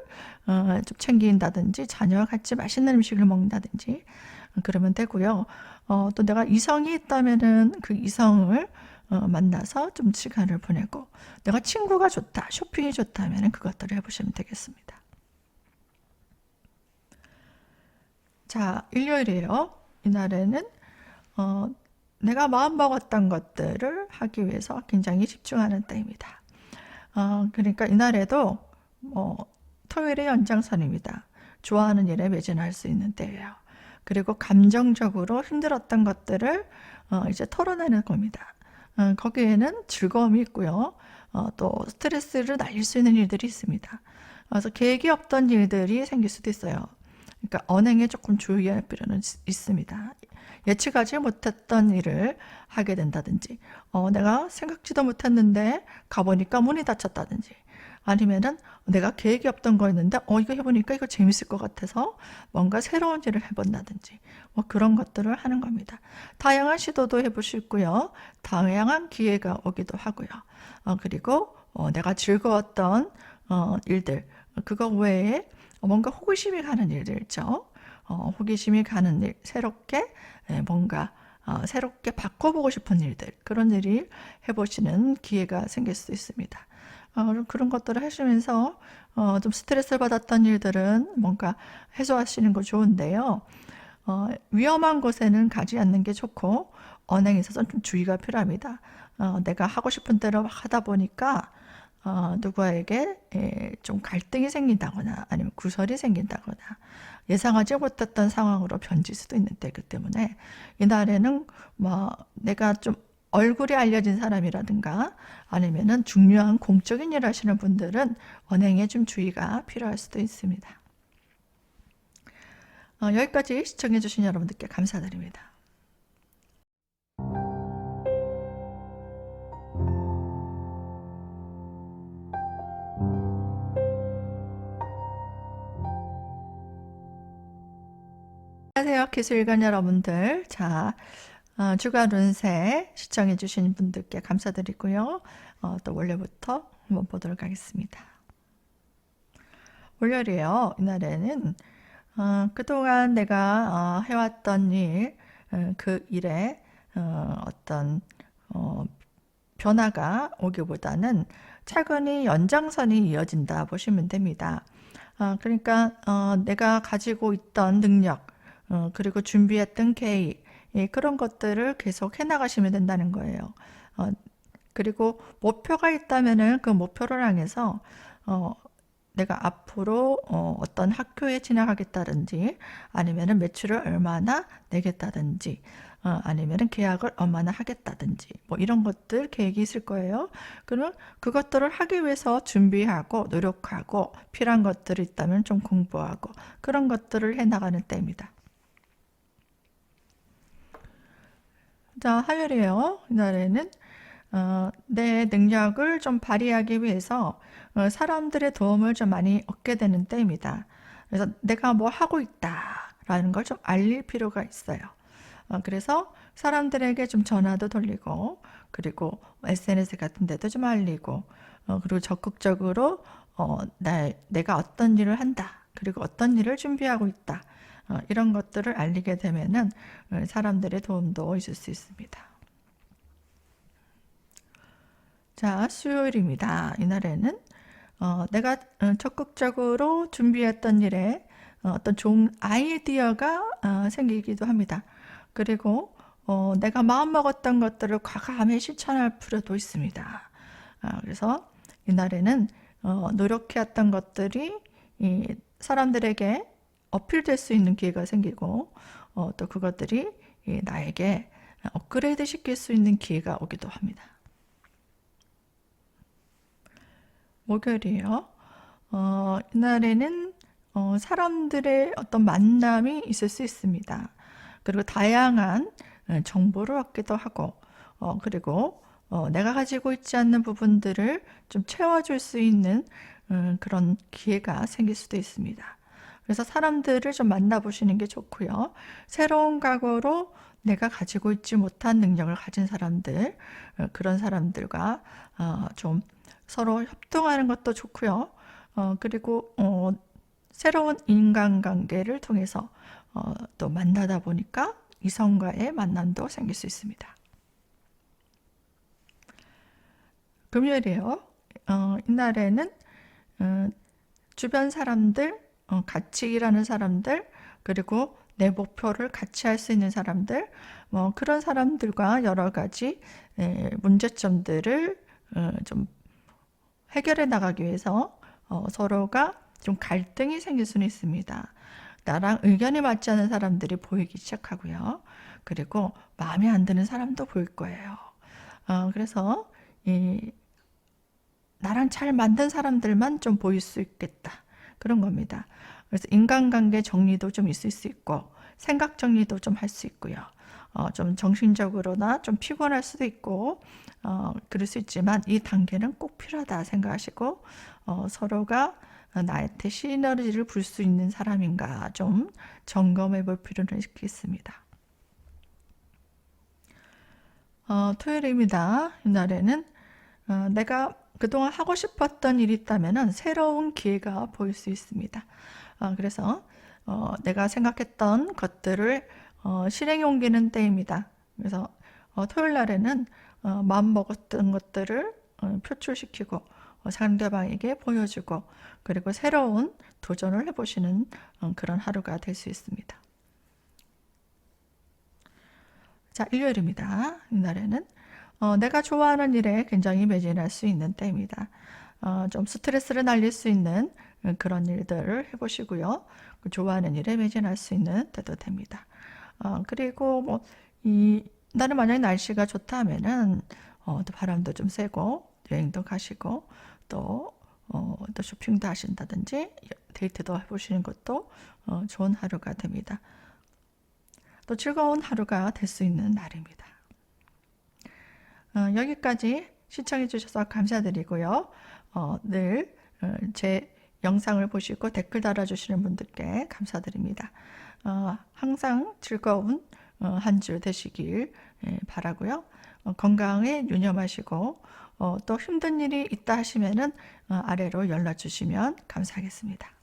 좀 챙긴다든지, 자녀와 같이 맛있는 음식을 먹는다든지 그러면 되고요. 또 내가 이성이 있다면은 그 이성을 만나서 좀 시간을 보내고, 내가 친구가 좋다, 쇼핑이 좋다면은 그것들을 해보시면 되겠습니다. 자, 일요일이에요. 이날에는 내가 마음먹었던 것들을 하기 위해서 굉장히 집중하는 때입니다. 그러니까 이날에도 토요일의 연장선입니다. 좋아하는 일에 매진할 수 있는 때예요. 그리고 감정적으로 힘들었던 것들을 이제 털어내는 겁니다. 거기에는 즐거움이 있고요. 또 스트레스를 날릴 수 있는 일들이 있습니다. 그래서 계획이 없던 일들이 생길 수도 있어요. 그러니까 언행에 조금 주의할 필요는 있습니다. 예측하지 못했던 일을 하게 된다든지, 내가 생각지도 못했는데 가보니까 문이 닫혔다든지, 아니면은 내가 계획이 없던 거였는데 이거 해보니까 이거 재밌을 것 같아서 뭔가 새로운 일을 해본다든지, 뭐 그런 것들을 하는 겁니다. 다양한 시도도 해볼 수 있고요. 다양한 기회가 오기도 하고요. 그리고 내가 즐거웠던 일들, 그거 외에 뭔가 호기심이 가는 일들 있죠. 호기심이 가는 일, 새롭게 뭔가 새롭게 바꿔보고 싶은 일들, 그런 일을 해보시는 기회가 생길 수 있습니다. 그런 것들을 하시면서 좀 스트레스를 받았던 일들은 뭔가 해소하시는 거 좋은데요. 위험한 곳에는 가지 않는 게 좋고, 언행에 있어서 좀 주의가 필요합니다. 내가 하고 싶은 대로 하다 보니까 누구에게 좀 갈등이 생긴다거나 아니면 구설이 생긴다거나 예상하지 못했던 상황으로 변질 수도 있는 때이기 때문에, 이날에는 뭐 내가 좀 얼굴이 알려진 사람이라든가 아니면은 중요한 공적인 일 하시는 분들은 언행에 좀 주의가 필요할 수도 있습니다. 여기까지 시청해 주신 여러분들께 감사드립니다. 안녕하세요, 기술일관 여러분들. 자, 주간 운세 시청해 주신 분들께 감사드리고요. 또 월요일부터 한번 보도록 하겠습니다. 월요일이에요. 이날에는 그동안 내가 해왔던 일, 그 일에 어떤 변화가 오기보다는 차근히 연장선이 이어진다 보시면 됩니다. 그러니까 내가 가지고 있던 능력, 그리고 준비했던 계획, 그런 것들을 계속 해나가시면 된다는 거예요. 그리고 목표가 있다면은 그 목표를 향해서 내가 앞으로 어떤 학교에 진학하겠다든지, 아니면은 매출을 얼마나 내겠다든지, 아니면은 계약을 얼마나 하겠다든지, 뭐 이런 것들 계획이 있을 거예요. 그러면 그것들을 하기 위해서 준비하고 노력하고, 필요한 것들이 있다면 좀 공부하고, 그런 것들을 해나가는 때입니다. 자, 화요일이에요. 이날에는 내 능력을 좀 발휘하기 위해서 사람들의 도움을 좀 많이 얻게 되는 때입니다. 그래서 내가 뭐 하고 있다라는 걸 좀 알릴 필요가 있어요. 그래서 사람들에게 좀 전화도 돌리고, 그리고 SNS 같은 데도 좀 알리고, 그리고 적극적으로 내가 어떤 일을 한다, 그리고 어떤 일을 준비하고 있다, 이런 것들을 알리게 되면은 사람들의 도움도 있을 수 있습니다. 자, 수요일입니다. 이날에는 내가 적극적으로 준비했던 일에 어떤 좋은 아이디어가 생기기도 합니다. 그리고 내가 마음먹었던 것들을 과감히 실천할 필요도 있습니다. 그래서 이날에는 노력해왔던 것들이 사람들에게 어필될 수 있는 기회가 생기고, 또 그것들이 나에게 업그레이드 시킬 수 있는 기회가 오기도 합니다. 목요일이에요. 이날에는 사람들의 어떤 만남이 있을 수 있습니다. 그리고 다양한 정보를 얻기도 하고, 그리고 내가 가지고 있지 않는 부분들을 좀 채워줄 수 있는 그런 기회가 생길 수도 있습니다. 그래서 사람들을 좀 만나보시는 게 좋고요. 새로운 각오로 내가 가지고 있지 못한 능력을 가진 사람들, 그런 사람들과 좀 서로 협동하는 것도 좋고요. 그리고 새로운 인간관계를 통해서 또 만나다 보니까 이성과의 만남도 생길 수 있습니다. 금요일이에요. 이날에는 주변 사람들, 같이 일하는 사람들, 그리고 내 목표를 같이 할 수 있는 사람들, 그런 사람들과 여러 가지 문제점들을 좀 해결해 나가기 위해서 서로가 좀 갈등이 생길 수는 있습니다. 나랑 의견이 맞지 않는 사람들이 보이기 시작하고요. 그리고 마음에 안 드는 사람도 보일 거예요. 그래서 나랑 잘 맞는 사람들만 좀 보일 수 있겠다. 그런 겁니다. 그래서 인간관계 정리도 좀 있을 수 있고 생각 정리도 좀 할 수 있고요. 좀 정신적으로나 좀 피곤할 수도 있고 그럴 수 있지만 이 단계는 꼭 필요하다 생각하시고 서로가 나한테 시너지를 불 수 있는 사람인가 좀 점검해 볼 필요는 있겠습니다. 토요일입니다. 이날에는 내가 그동안 하고 싶었던 일이 있다면 새로운 기회가 보일 수 있습니다. 그래서 내가 생각했던 것들을 실행에 옮기는 때입니다. 그래서 토요일 날에는 마음 먹었던 것들을 표출시키고 상대방에게 보여주고 그리고 새로운 도전을 해보시는 그런 하루가 될 수 있습니다. 자, 일요일입니다. 이날에는 내가 좋아하는 일에 굉장히 매진할 수 있는 때입니다. 좀 스트레스를 날릴 수 있는 그런 일들을 해보시고요. 좋아하는 일에 매진할 수 있는 때도 됩니다. 그리고 나는 만약에 날씨가 좋다 하면은 또 바람도 좀 쐬고 여행도 가시고 또 쇼핑도 하신다든지 데이트도 해보시는 것도 좋은 하루가 됩니다. 또 즐거운 하루가 될 수 있는 날입니다. 여기까지 시청해 주셔서 감사드리고요. 늘 제 영상을 보시고 댓글 달아주시는 분들께 감사드립니다. 항상 즐거운 한 주 되시길 바라고요. 건강에 유념하시고 또 힘든 일이 있다 하시면은 아래로 연락 주시면 감사하겠습니다.